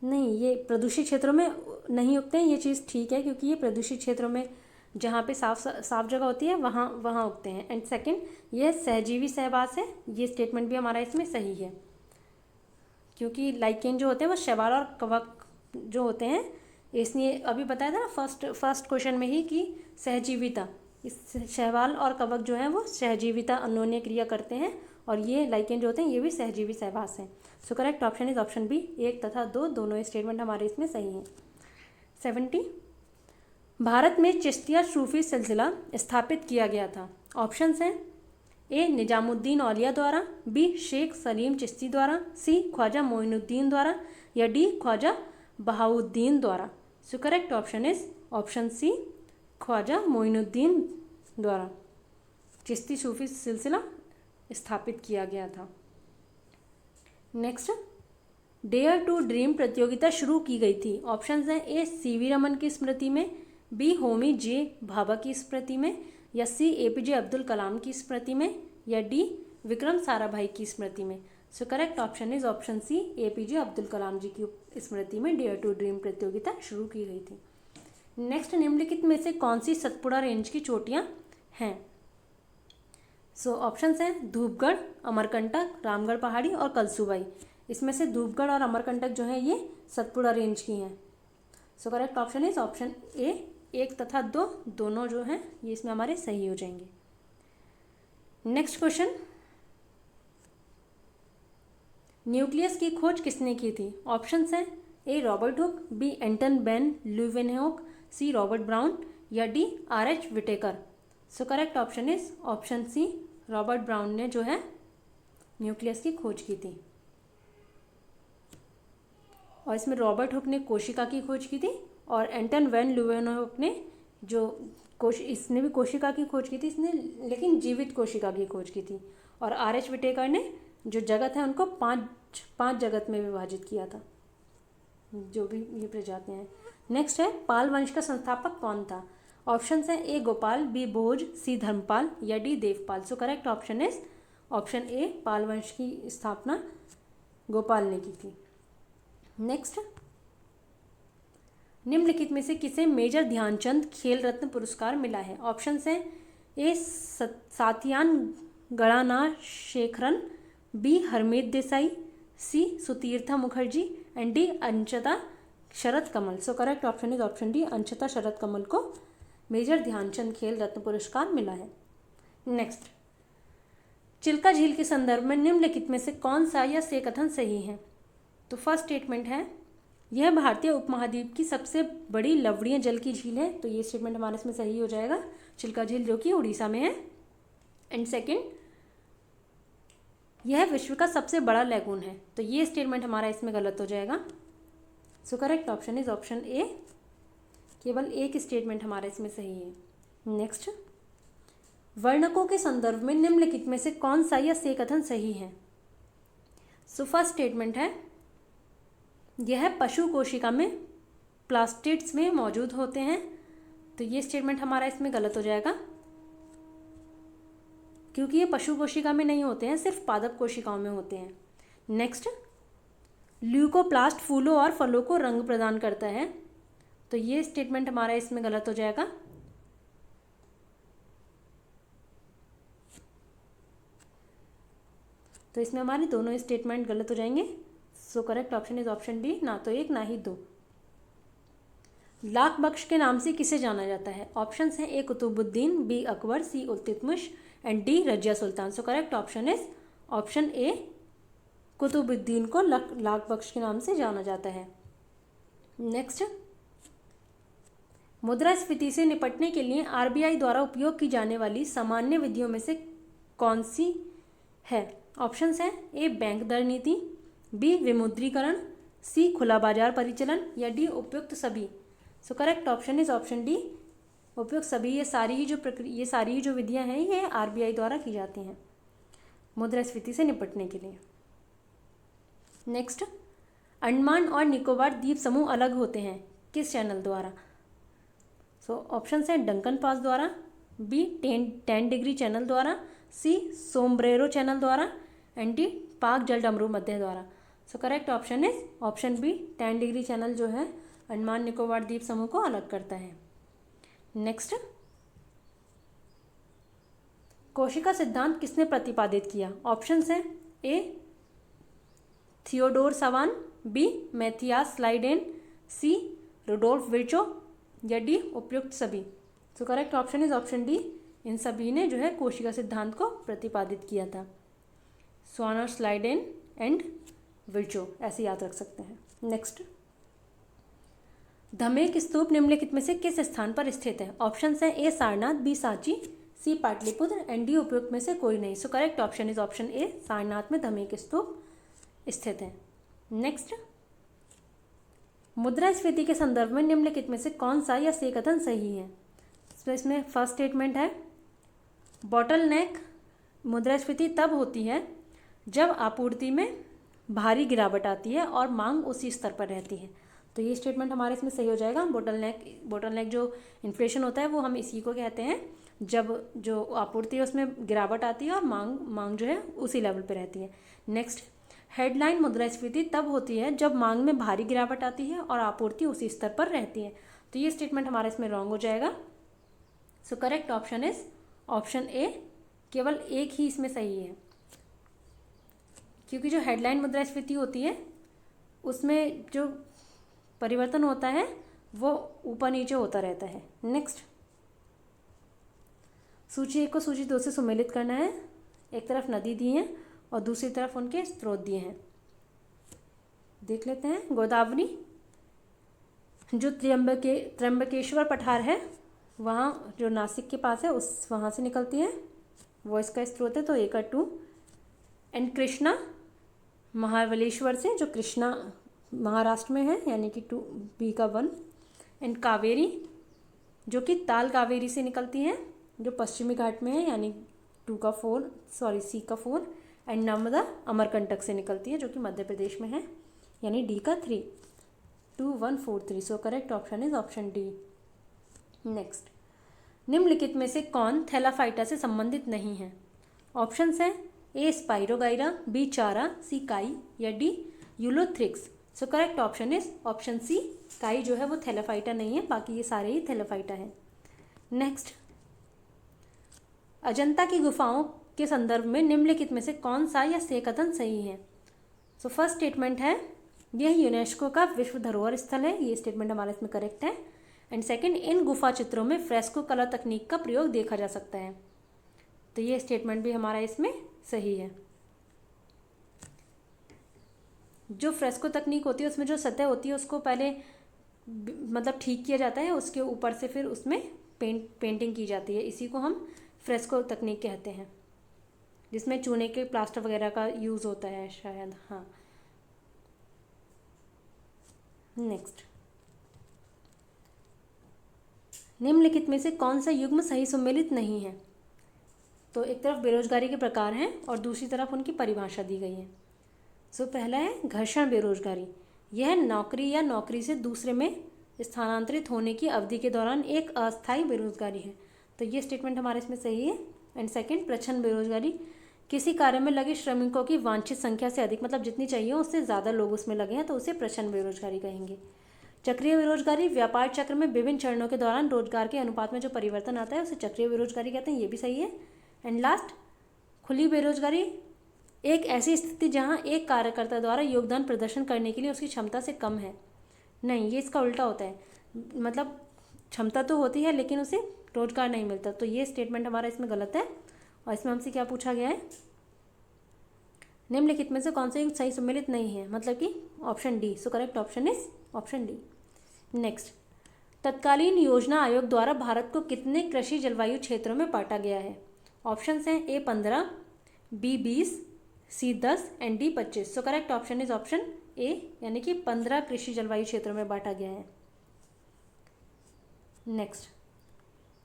नहीं, ये प्रदूषित क्षेत्रों में नहीं उगते हैं, ये चीज़ ठीक है क्योंकि ये प्रदूषित क्षेत्रों में जहाँ पे साफ जगह होती है वहाँ उगते हैं। एंड सेकंड, ये सहजीवी सहवास है, ये स्टेटमेंट भी हमारा इसमें सही है क्योंकि लाइकेन जो होते हैं वो शैवाल और कवक जो होते हैं, इसलिए अभी बताया था ना फर्स्ट क्वेश्चन में ही कि सहजीविता, इस शैवाल और कवक जो है वो सहजीविता अन्योन्य क्रिया करते हैं और ये लाइकेन जो होते हैं ये भी सहजीवी सहवास हैं। So correct option is option B. 1 तथा 2 दोनों स्टेटमेंट हमारे इसमें सही हैं। 70, भारत में चिश्तिया सूफी सिलसिला स्थापित किया गया था। ऑप्शंस हैं ए, निजामुद्दीन औलिया द्वारा, बी, शेख सलीम चिश्ती द्वारा, सी, ख्वाजा मोइनुद्दीन द्वारा या डी, ख्वाजा बहाउद्दीन द्वारा। So correct option is option C, Khwaja Moinuddin द्वारा चिश्ती सूफी सिलसिला स्थापित किया गया था। नेक्स्ट, डेयर टू ड्रीम प्रतियोगिता शुरू की गई थी। ऑप्शंस हैं ए, CV रमन की स्मृति में, बी, होमी जे भाभा की स्मृति में या सी, APJ अब्दुल कलाम की स्मृति में या डी, विक्रम साराभाई की स्मृति में। So correct option is option C, APJ Abdul Kalam ji की स्मृति में डेयर टू ड्रीम प्रतियोगिता शुरू की गई थी। नेक्स्ट, निम्नलिखित में से कौन सी सतपुड़ा रेंज की चोटियाँ हैं? सो ऑप्शंस हैं धूपगढ़, अमरकंटक, रामगढ़ पहाड़ी और कलसूबाई। इसमें से धूपगढ़ और अमरकंटक जो है ये सतपुड़ा रेंज की हैं। So correct option is option A. 1 तथा 2 दोनों जो हैं ये इसमें हमारे सही हो जाएंगे। नेक्स्ट क्वेश्चन, न्यूक्लियस की खोज किसने की थी? ऑप्शंस हैं A, Robert Hooke, B, Anton van Leeuwenhoek, C, Robert Brown या D, RH Whittaker. So correct option is option C, Robert Brown ने जो है न्यूक्लियस की खोज की थी। और इसमें रॉबर्ट हुक ने कोशिका की खोज की थी और एंटन वेन ल्यूवेनहोक ने इसने भी कोशिका की खोज की थी, इसने लेकिन जीवित कोशिका की खोज की थी। और RH विटेकर ने जो जगत है उनको पांच जगत में विभाजित किया था, जो भी ये प्रजातियाँ हैं। नेक्स्ट है, पाल वंश का संस्थापक कौन था? ऑप्शन है A, Gopal, B, Bhoj, C, Dharmapal या D, Devapal. So correct option is option A, Pala वंश की स्थापना गोपाल ने की थी। नेक्स्ट, निम्नलिखित में से किसे मेजर ध्यानचंद खेल रत्न पुरस्कार मिला है? ऑप्शंस हैं A, Sathiyan Gnanasekaran, B, Harmeet Desai, C, Sutirtha Mukherjee and D, अंशता Sharath Kamal. So correct option is option D, अंशता शरद कमल को मेजर ध्यानचंद खेल रत्न पुरस्कार मिला है। नेक्स्ट, चिल्का झील के संदर्भ में निम्नलिखित में से कौन सा या से कथन सही है? तो फर्स्ट स्टेटमेंट है, यह भारतीय उपमहाद्वीप की सबसे बड़ी लवणीय जल की झील है। तो ये स्टेटमेंट हमारे इसमें सही हो जाएगा, चिल्का झील जो कि उड़ीसा में है। एंड सेकेंड, यह विश्व का सबसे बड़ा लैगून है। तो ये स्टेटमेंट हमारा इसमें गलत हो जाएगा। So correct option is option ए। केवल एक स्टेटमेंट हमारा इसमें सही है। नेक्स्ट, वर्णकों के संदर्भ में निम्नलिखित में से कौन सा या से कथन सही है? सो फर्स्ट स्टेटमेंट है, यह पशु कोशिका में प्लास्टिड्स में मौजूद होते हैं। तो ये स्टेटमेंट हमारा इसमें गलत हो जाएगा, क्योंकि ये पशु कोशिका में नहीं होते हैं, सिर्फ पादप कोशिकाओं में होते हैं। नेक्स्ट, ल्यूकोप्लास्ट फूलों और फलों को रंग प्रदान करता है। तो ये स्टेटमेंट हमारा इसमें गलत हो जाएगा। तो इसमें हमारे दोनों स्टेटमेंट गलत हो जाएंगे। So correct option is option D, ना तो एक ना ही दो। लाख बख्श के नाम से किसे जाना जाता है? ऑप्शंस हैं, A Qutbuddin, B Akbar, C Iltutmish and D Razia Sultan. So correct option is option A, Qutbuddin को लाख बख्श के नाम से जाना जाता है। नेक्स्ट, मुद्रास्फीति से निपटने के लिए आरबीआई द्वारा उपयोग की जाने वाली सामान्य विधियों में से कौन सी है? ऑप्शंस हैं, ए बैंक दर नीति, बी विमुद्रीकरण, सी खुला बाजार परिचालन या डी उपयुक्त सभी। So correct option is option D, उपयुक्त सभी। ये सारी ही जो विधियां हैं ये आरबीआई द्वारा की जाती हैं मुद्रास्फीति से निपटने के लिए। नेक्स्ट, अंडमान और निकोबार द्वीप समूह अलग होते हैं किस चैनल द्वारा? सो ऑप्शंस हैं, डंकन पास द्वारा, बी 10 डिग्री चैनल द्वारा, सी सोम्ब्रेरो चैनल द्वारा एंड डी पाक जलडमरू मध्य द्वारा। So correct option is option B, 10 degree channel जो है अंडमान निकोबार द्वीप समूह को अलग करता है। नेक्स्ट, कोशिका सिद्धांत किसने प्रतिपादित किया? ऑप्शंस हैं, A Theodor Schwann, B Matthias Schleiden, C Rudolf Virchow या डी उपयुक्त सभी। So correct option is option D, इन सभी ने जो है कोशिका सिद्धांत को प्रतिपादित किया था। स्वानर, स्लाइडेन एंड विर्चो, ऐसे याद रख सकते हैं। नेक्स्ट, धमेक स्तूप निम्नलिखित में से किस स्थान पर स्थित है? ऑप्शंस हैं, A Sarnath, B Sanchi, C Pataliputra and D उपयुक्त में से कोई नहीं। So correct option is option A, Sarnath में धमेक स्तूप स्थित है। नेक्स्ट, मुद्रास्फीति के संदर्भ में निम्नलिखित में से कौन सा या से कथन सही है? तो इसमें फर्स्ट स्टेटमेंट है, बॉटलनेक मुद्रास्फीति तब होती है जब आपूर्ति में भारी गिरावट आती है और मांग उसी स्तर पर रहती है। तो ये स्टेटमेंट हमारे इसमें सही हो जाएगा। बोटलनेक जो इन्फ्लेशन होता है वो हम इसी को कहते हैं, जब जो आपूर्ति है उसमें गिरावट आती है और मांग जो है उसी लेवल पे रहती है। नेक्स्ट, हेडलाइन मुद्रास्फीति तब होती है जब मांग में भारी गिरावट आती है और आपूर्ति उसी स्तर पर रहती है। तो ये स्टेटमेंट हमारा इसमें रॉन्ग हो जाएगा। So correct option is option ए, केवल एक ही इसमें सही है, क्योंकि जो हेडलाइन मुद्रास्फीति होती है उसमें जो परिवर्तन होता है वो ऊपर नीचे होता रहता है। नेक्स्ट, सूची 1 को सूची 2 से सुमेलित करना है। एक तरफ नदी दी है और दूसरी तरफ उनके स्रोत दिए हैं। देख लेते हैं। गोदावरी जो त्र्यंबकेश्वर पठार है वहाँ जो नासिक के पास है वहाँ से निकलती है, वो इसका स्रोत है, तो ए का 2। एंड कृष्णा महाबलेश्वर से, जो कृष्णा महाराष्ट्र में है, यानी कि 2, बी का 1। एंड कावेरी जो कि ताल कावेरी से निकलती है जो पश्चिमी घाट में है, यानी 2 का 4, सॉरी सी का 4। एंड नर्मदा अमरकंटक से निकलती है जो कि मध्य प्रदेश में है, यानी डी का 3, 2, 1, 4, 3। So correct option is option D. Next, निम्नलिखित में से कौन थैलाफाइटा से संबंधित नहीं है? ऑप्शंस हैं, ए स्पाइरोगाइरा, बी चारा, सी काई या D Ulothrix. So correct option is option C, काई जो है वो थैलाफाइटा नहीं है, बाकी ये सारे ही थैलाफाइटा हैं। नेक्स्ट, अजंता की गुफाओं के संदर्भ में निम्नलिखित में से कौन सा या से कथन सही है? सो फर्स्ट स्टेटमेंट है, यह यूनेस्को का विश्व धरोहर स्थल है। ये स्टेटमेंट हमारा इसमें करेक्ट है। एंड सेकंड, इन गुफा चित्रों में फ्रेस्को कला तकनीक का प्रयोग देखा जा सकता है। तो ये स्टेटमेंट भी हमारा इसमें सही है। जो फ्रेस्को तकनीक होती है उसमें जो सतह होती है उसको पहले मतलब ठीक किया जाता है, उसके ऊपर से फिर उसमें पेंटिंग की जाती है। इसी को हम फ्रेस्को तकनीक कहते हैं, जिसमें चूने के प्लास्टर वगैरह का यूज़ होता है शायद। हाँ, नेक्स्ट, निम्नलिखित में से कौन सा युग्म सही सुमेलित नहीं है? तो एक तरफ बेरोजगारी के प्रकार हैं और दूसरी तरफ उनकी परिभाषा दी गई है। सो पहला है घर्षण बेरोजगारी। यह नौकरी या नौकरी से दूसरे में स्थानांतरित होने की अवधि के दौरान एक अस्थायी बेरोजगारी है। तो ये स्टेटमेंट हमारे इसमें सही है। एंड सेकंड, प्रच्छन्न बेरोजगारी, किसी कार्य में लगे श्रमिकों की वांछित संख्या से अधिक, मतलब जितनी चाहिए उससे ज़्यादा लोग उसमें लगे हैं, तो उसे प्रच्छन्न बेरोजगारी कहेंगे। चक्रीय बेरोजगारी, व्यापार चक्र में विभिन्न चरणों के दौरान रोजगार के अनुपात में जो परिवर्तन आता है उसे चक्रीय बेरोजगारी कहते हैं, ये भी सही है। एंड लास्ट, खुली बेरोजगारी, एक ऐसी स्थिति जहां एक कार्यकर्ता द्वारा योगदान प्रदर्शन करने के लिए उसकी क्षमता से कम है। नहीं, ये इसका उल्टा होता है, मतलब क्षमता तो होती है लेकिन उसे रोजगार नहीं मिलता। तो ये स्टेटमेंट हमारा इसमें गलत है। और इसमें हमसे क्या पूछा गया है? निम्नलिखित में से कौन सा युक्त सही सम्मिलित नहीं है, मतलब कि option D. So correct option is option D. Next, तत्कालीन योजना आयोग द्वारा भारत को कितने कृषि जलवायु क्षेत्रों में बांटा गया है? ऑप्शंस हैं A 15, B 20, C 10 and D 25। So correct option is option A, यानी कि 15 कृषि जलवायु क्षेत्रों में बांटा गया है। नेक्स्ट,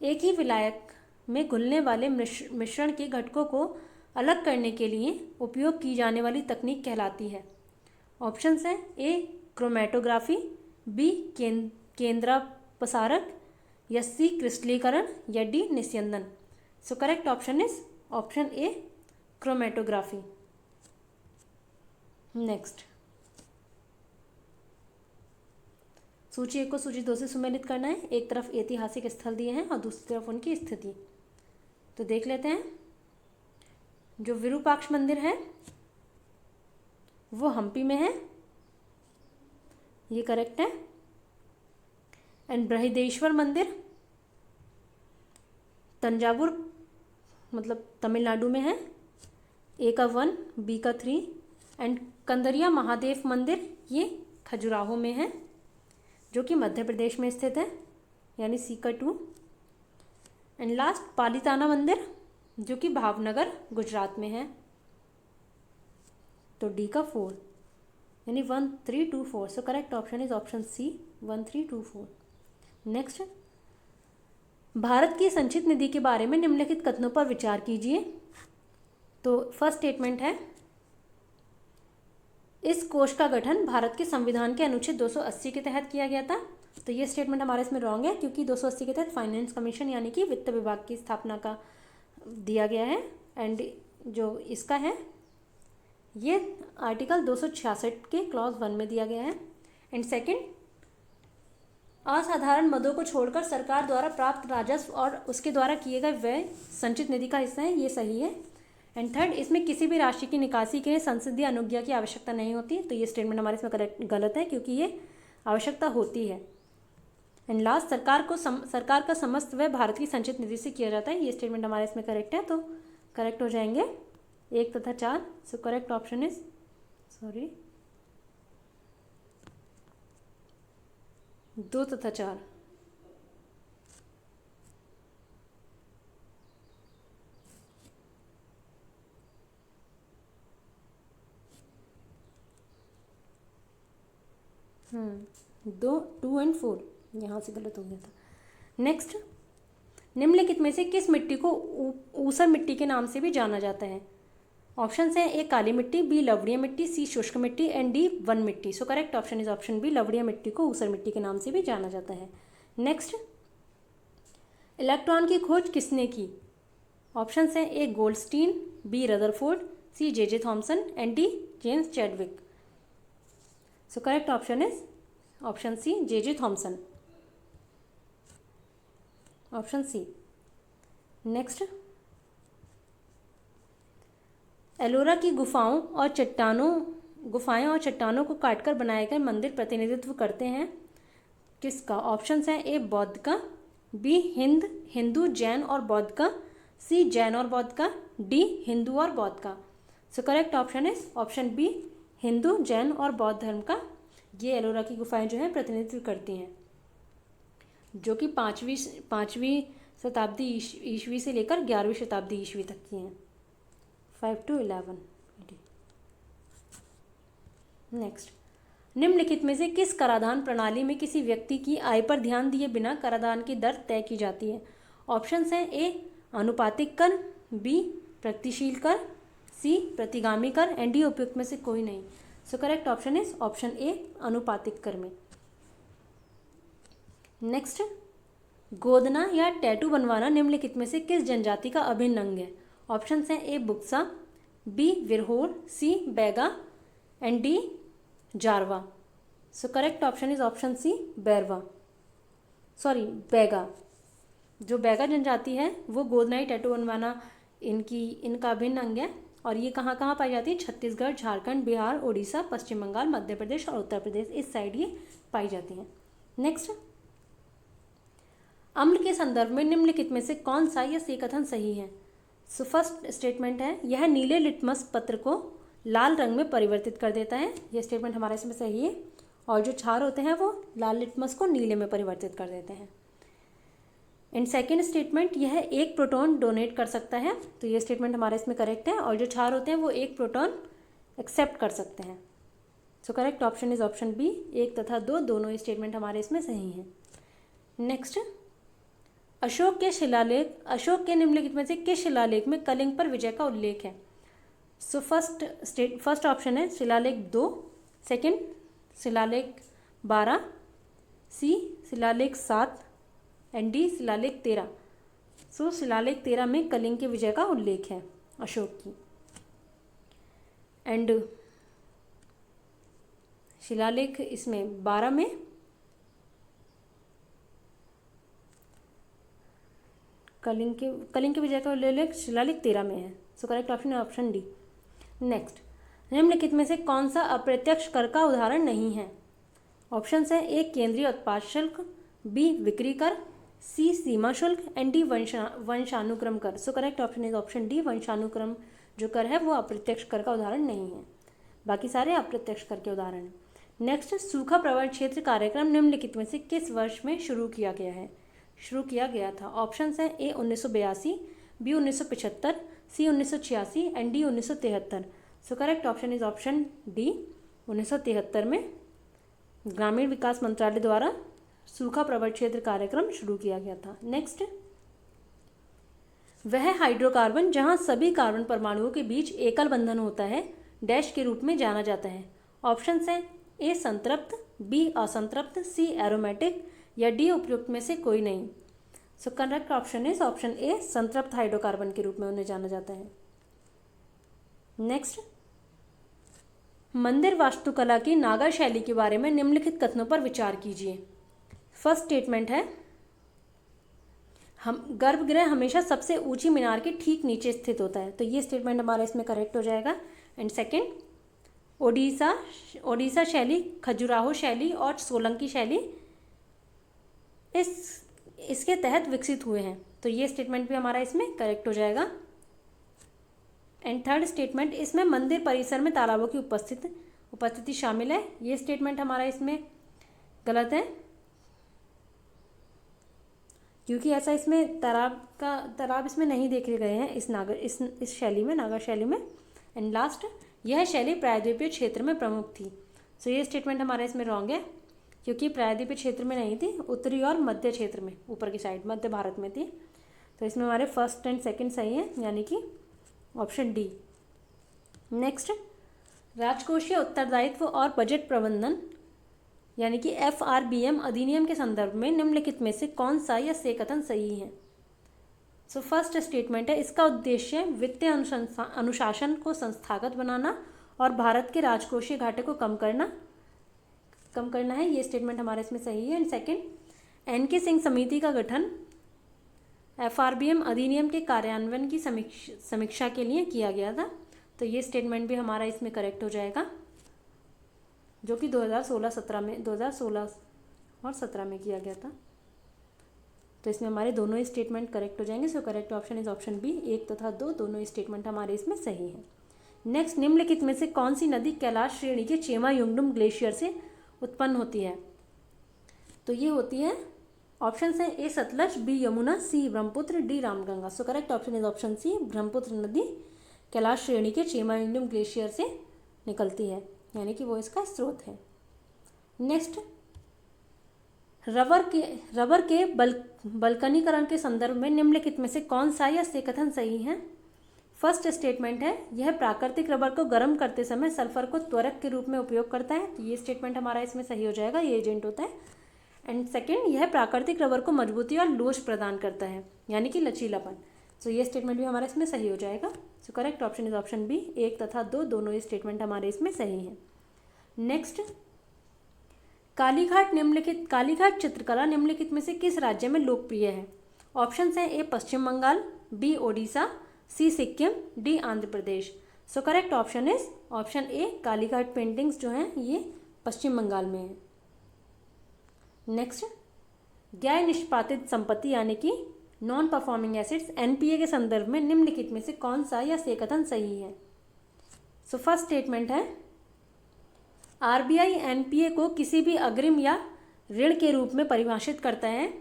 एक ही विलायक में घुलने वाले मिश्रण के घटकों को अलग करने के लिए उपयोग की जाने वाली तकनीक कहलाती है। ऑप्शंस हैं ए क्रोमेटोग्राफी, बी केंद्रापसारक, या सी क्रिस्टलीकरण, या डी निस्यंदन। So correct option is option A chromatography. Next, सूची 1 को सूची 2 से सुमेलित करना है। एक तरफ ऐतिहासिक स्थल दिए हैं और दूसरी तरफ उनकी स्थिति। तो देख लेते हैं। जो विरूपाक्ष मंदिर है वो हम्पी में है, ये करेक्ट है। एंड बृहदेश्वर मंदिर तंजावुर मतलब तमिलनाडु में है, ए का 1, बी का 3। एंड कंदरिया महादेव मंदिर ये खजुराहो में है, जो कि मध्य प्रदेश में स्थित है, यानी सी का 2। एंड लास्ट, पालीताना मंदिर जो कि भावनगर गुजरात में है, तो डी का 4, यानी 1 3 2 4। So correct option is option C 1 3 2 4। Next, Bharat की संचित निधि के बारे में निम्नलिखित कथनों पर विचार कीजिए। तो फर्स्ट स्टेटमेंट है, इस कोष का गठन भारत के संविधान के अनुच्छेद 280 के तहत किया गया था। तो ये स्टेटमेंट हमारे इसमें रॉन्ग है, क्योंकि 280 के तहत फाइनेंस कमीशन यानी कि वित्त विभाग की स्थापना का दिया गया है। एंड जो इसका है ये आर्टिकल 266 के क्लॉज 1 में दिया गया है। एंड सेकंड, असाधारण मदों को छोड़कर सरकार द्वारा प्राप्त राजस्व और उसके द्वारा किए गए व्यय संचित निधि का हिस्सा है, ये सही है। एंड थर्ड, इसमें किसी भी राशि की निकासी के लिए संसदीय अनुज्ञा की आवश्यकता नहीं होती। तो ये स्टेटमेंट हमारे इसमें गलत है, क्योंकि ये आवश्यकता होती है। एंड लास्ट, सरकार का समस्त व्यय भारत की संचित निधि से किया जाता है। ये स्टेटमेंट हमारे इसमें करेक्ट है। तो करेक्ट हो जाएंगे 1 तथा 4। सो करेक्ट ऑप्शन इज 2 तथा 4। दो 2 एंड 4 यहाँ से गलत हो गया था। नेक्स्ट, निम्नलिखित में से किस मिट्टी को ऊसर मिट्टी के नाम से भी जाना जाता है? ऑप्शंस हैं ए काली मिट्टी, बी लवणीय मिट्टी, सी शुष्क मिट्टी एंड डी वन मिट्टी। So correct option is option B, लवणीय मिट्टी को ऊसर मिट्टी के नाम से भी जाना जाता है। नेक्स्ट, इलेक्ट्रॉन की खोज किसने की? ऑप्शंस हैं A Goldstein, B Rutherford, C J Thomson and D James Chadwick. So correct option is option C J Thomson, option C. Next, Ellora की गुफाएं और चट्टानों को काटकर बनाए गए मंदिर प्रतिनिधित्व करते हैं किसका? ऑप्शंस हैं ए बौद्ध का, बी हिंदू जैन और बौद्ध का, सी जैन और बौद्ध का, डी हिंदू और बौद्ध का। So correct option is option B, हिंदू जैन और बौद्ध धर्म का ये एलोरा की गुफाएं जो है प्रतिनिधित्व करती हैं, जो कि पाँचवीं शताब्दी ईस्वी से लेकर 11वीं शताब्दी ईस्वी तक की हैं। 5 to 11। नेक्स्ट, निम्नलिखित में से किस कराधान प्रणाली में किसी व्यक्ति की आय पर ध्यान दिए बिना कराधान की दर तय की जाती है? ऑप्शंस हैं ए अनुपातिक कर, बी प्रगतिशील कर, सी प्रतिगामी कर एंड डी उपयुक्त में से कोई नहीं। So correct option is option ए अनुपातिक कर में। नेक्स्ट, गोदना या टैटू बनवाना निम्नलिखित में से किस जनजाति का अभिन्न अंग है? ऑप्शंस हैं A Buksa, B Birhor, C Baiga and D Jarawa. So correct option is option C Baiga. जो बैगा जनजाति है वो गोदनाई टैटू बनवाना इनका अभिन्न अंग है और ये कहाँ कहाँ पाई जाती है? छत्तीसगढ़, झारखंड, बिहार, उड़ीसा, पश्चिम बंगाल, मध्य प्रदेश और उत्तर प्रदेश, इस साइड ये पाई जाती हैं। नेक्स्ट, अम्ल के संदर्भ में निम्नलिखित में से कौन सा या से कथन सही है? सो फर्स्ट स्टेटमेंट है यह नीले लिटमस पत्र को लाल रंग में परिवर्तित कर देता है, यह स्टेटमेंट हमारे इसमें सही है। और जो क्षार होते हैं वो लाल लिटमस को नीले में परिवर्तित कर देते हैं। एंड सेकेंड स्टेटमेंट यह एक प्रोटॉन डोनेट कर सकता है, तो ये स्टेटमेंट हमारे इसमें करेक्ट है। और जो क्षार होते हैं वो एक प्रोटॉन एक्सेप्ट कर सकते हैं। So correct option is option B, 1 तथा 2 दोनों स्टेटमेंट हमारे इसमें सही हैं। नेक्स्ट, अशोक के निम्नलिखित में से किस शिलालेख में कलिंग पर विजय का उल्लेख है? सो फर्स्ट ऑप्शन है शिलालेख 2, सेकंड शिलालेख 12, सी शिलालेख 7 एंड डी शिलालेख 13। सो शिलालेख 13 में कलिंग के विजय का उल्लेख है अशोक की। एंड शिलालेख इसमें 12 में कलिंग के विजय का उल्लेख शिलालेख 13 में है। सो करेक्ट ऑप्शन है ऑप्शन डी। नेक्स्ट, निम्नलिखित में से कौन सा अप्रत्यक्ष कर का उदाहरण नहीं है? ऑप्शंस है ए केंद्रीय उत्पाद शुल्क, बी बिक्री कर, सी सीमा शुल्क एंड डी वंशानुक्रम कर। So correct option is option D, वंशानुक्रम जो कर है वो अप्रत्यक्ष कर का उदाहरण नहीं है, बाकी सारे अप्रत्यक्ष कर के उदाहरण हैं। नेक्स्ट, सूखा प्रवण क्षेत्र कार्यक्रम निम्नलिखित में से किस वर्ष में शुरू किया गया था? ऑप्शंस हैं A 1982, B 1975, C 1986 and D 1973। So correct option is option D, 1973 में ग्रामीण विकास मंत्रालय द्वारा सूखा प्रवण क्षेत्र कार्यक्रम शुरू किया गया था। नेक्स्ट, वह हाइड्रोकार्बन जहां सभी कार्बन परमाणुओं के बीच एकल बंधन होता है डैश के रूप में जाना जाता है। ऑप्शंस हैं ए संतृप्त, बी असंतृप्त, सी एरोमेटिक या डी उपयुक्त में से कोई नहीं। So correct option is option ए, संतृप्त हाइड्रोकार्बन के रूप में उन्हें जाना जाता है। नेक्स्ट, मंदिर वास्तुकला की नागा शैली के बारे में निम्नलिखित कथनों पर विचार कीजिए। फर्स्ट स्टेटमेंट है गर्भगृह हमेशा सबसे ऊंची मीनार के ठीक नीचे स्थित होता है, तो ये स्टेटमेंट हमारा इसमें करेक्ट हो जाएगा। एंड सेकंड, ओडिशा शैली, खजुराहो शैली और सोलंकी शैली इसके तहत विकसित हुए हैं, तो ये स्टेटमेंट भी हमारा इसमें करेक्ट हो जाएगा। एंड थर्ड स्टेटमेंट, इसमें मंदिर परिसर में तालाबों की उपस्थिति शामिल है, ये स्टेटमेंट हमारा इसमें गलत है, क्योंकि ऐसा इसमें तालाब इसमें नहीं देखे गए हैं इस शैली में, नागा शैली में। एंड लास्ट, यह शैली प्रायद्वीपीय क्षेत्र में प्रमुख थी, सो ये स्टेटमेंट हमारा इसमें रॉन्ग है, क्योंकि प्रायद्वीपीय क्षेत्र में नहीं थी, उत्तरी और मध्य क्षेत्र में, ऊपर की साइड मध्य भारत में थी। तो इसमें हमारे फर्स्ट एंड सेकंड सही है, यानी कि ऑप्शन डी। नेक्स्ट, राजकोषीय उत्तरदायित्व और बजट प्रबंधन यानी कि FRBM अधिनियम के संदर्भ में निम्नलिखित में से कौन सा या से कथन सही है? सो फर्स्ट स्टेटमेंट है इसका उद्देश्य वित्तीय अनुशासन को संस्थागत बनाना और भारत के राजकोषीय घाटे को कम करना है, ये स्टेटमेंट हमारे इसमें सही है। एंड सेकंड, NK सिंह समिति का गठन FRBM अधिनियम के कार्यान्वयन की समीक्षा के लिए किया गया था, तो ये स्टेटमेंट भी हमारा इसमें करेक्ट हो जाएगा, जो कि 2016 और 17 में किया गया था। तो इसमें हमारे दोनों ही स्टेटमेंट करेक्ट हो जाएंगे। So correct option is option B, 1 तथा 2 दोनों ही स्टेटमेंट हमारे इसमें सही है। नेक्स्ट, निम्नलिखित में से कौन सी नदी कैलाश श्रेणी के चेमा युंगडुम ग्लेशियर से उत्पन्न होती है? तो ये होती है, ऑप्शन है A Sutlej, B Yamuna, C Brahmaputra, D Ramganga. So correct option is option C, Brahmaputra नदी कैलाश श्रेणी के चेमा युंगडुम ग्लेशियर से निकलती है, यानी कि वो इसका स्रोत है। नेक्स्ट, रबर के बल्कनीकरण के संदर्भ में निम्नलिखित में से कौन सा या से कथन सही है? फर्स्ट स्टेटमेंट है, यह प्राकृतिक रबर को गर्म करते समय सल्फर को त्वरक के रूप में उपयोग करता है। तो ये स्टेटमेंट हमारा इसमें सही हो जाएगा, ये एजेंट होता है। एंड सेकेंड, यह प्राकृतिक रबर को मजबूती और लोच प्रदान करता है, यानी कि लचीलापन। सो ये स्टेटमेंट भी हमारा इसमें सही हो जाएगा। So correct option is option B, 1 तथा 2 दोनों ही स्टेटमेंट हमारे इसमें सही हैं। नेक्स्ट, कालीघाट चित्रकला निम्नलिखित में से किस राज्य में लोकप्रिय है? ऑप्शन है A Paschim Bengal, B Odisha, C Sikkim, D Andhra Pradesh. So correct option is option A, Kalighat paintings जो हैं ये पश्चिम बंगाल में है। नेक्स्ट, गैर निष्पादित संपत्ति यानी कि नॉन परफॉर्मिंग एसेट्स एनपीए के संदर्भ में निम्नलिखित में से कौन सा या से कथन सही है? सो फर्स्ट स्टेटमेंट है, आरबीआई एनपीए को किसी भी अग्रिम या ऋण के रूप में परिभाषित करता है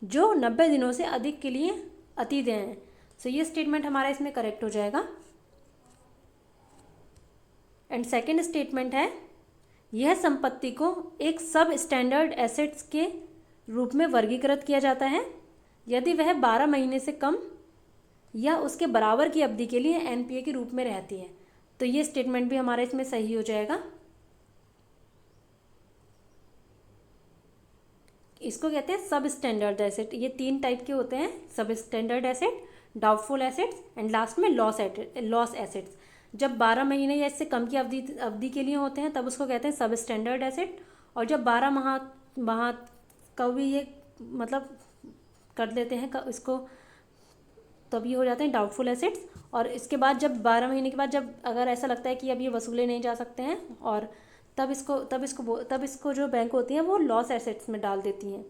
जो 90 दिनों से अधिक के लिए अतिदेय है। सो ये स्टेटमेंट हमारा इसमें करेक्ट हो जाएगा। एंड सेकेंड स्टेटमेंट है, यह संपत्ति को एक सब स्टैंडर्ड एसेट्स के रूप में वर्गीकृत किया जाता है यदि वह 12 महीने से कम या उसके बराबर की अवधि के लिए एनपीए के रूप में रहती है। तो ये स्टेटमेंट भी हमारा इसमें सही हो जाएगा। इसको कहते हैं सब स्टैंडर्ड एसेट। ये 3 टाइप के होते हैं, सब standard asset, doubtful assets and last में लॉस एसेट्स। जब 12 महीने या इससे कम की अवधि के लिए होते हैं तब उसको कहते हैं सब स्टैंडर्ड एसेट, और जब 12 माह का भी ये मतलब कर देते हैं इसको, तब ये हो जाते हैं डाउटफुल एसेट्स। और इसके बाद जब 12 महीने के बाद जब अगर ऐसा लगता है कि अब ये वसूले नहीं जा सकते हैं, और तब इसको जो बैंक होती हैं वो लॉस एसेट्स में डाल देती हैं।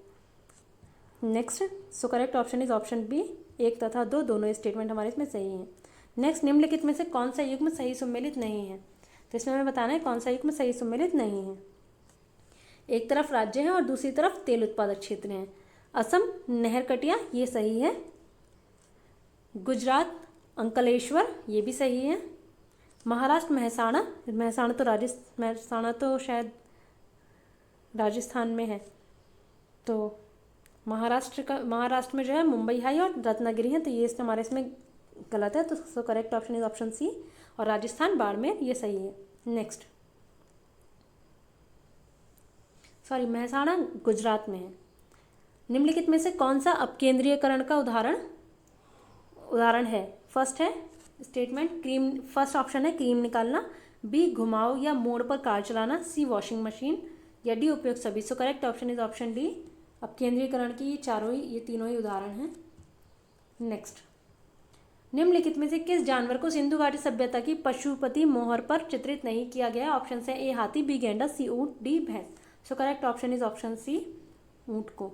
Next, so correct option is option B, 1 तथा 2 दोनों स्टेटमेंट हमारे इसमें सही हैं। नेक्स्ट, निम्नलिखित में से कौन सा युग्म सही सुमेलित नहीं है? तो इसमें हमें बताना है कौन सा युग्म सही सुमेलित नहीं है। एक तरफ राज्य है और दूसरी तरफ तेल उत्पादक क्षेत्र हैं। असम नहरकटिया, ये सही है। गुजरात अंकलेश्वर, ये भी सही है। महाराष्ट्र महसाणा तो शायद राजस्थान में है। तो महाराष्ट्र में जो है मुंबई हाई और रत्नागिरी है, तो ये हमारे इसमें गलत है। तो correct option is option C, और राजस्थान बाड़मेर, ये सही है। नेक्स्ट, महसाणा गुजरात में है। निम्नलिखित में से कौन सा अपकेंद्रीयकरण का उदाहरण है? फर्स्ट है स्टेटमेंट, फर्स्ट ऑप्शन है क्रीम निकालना, बी घुमाव या मोड़ पर कार चलाना, सी वॉशिंग मशीन, या डी उपयुक्त सभी। So correct option is option D, अपकेंद्रीयकरण की ये तीनों ही उदाहरण हैं। नेक्स्ट, निम्नलिखित में से किस जानवर को सिंधु घाटी सभ्यता की पशुपति मोहर पर चित्रित नहीं किया गया? ऑप्शन है ए हाथी, बी गेंडा, सी ऊंट, डी भैंस। So correct option is option C, ऊंट को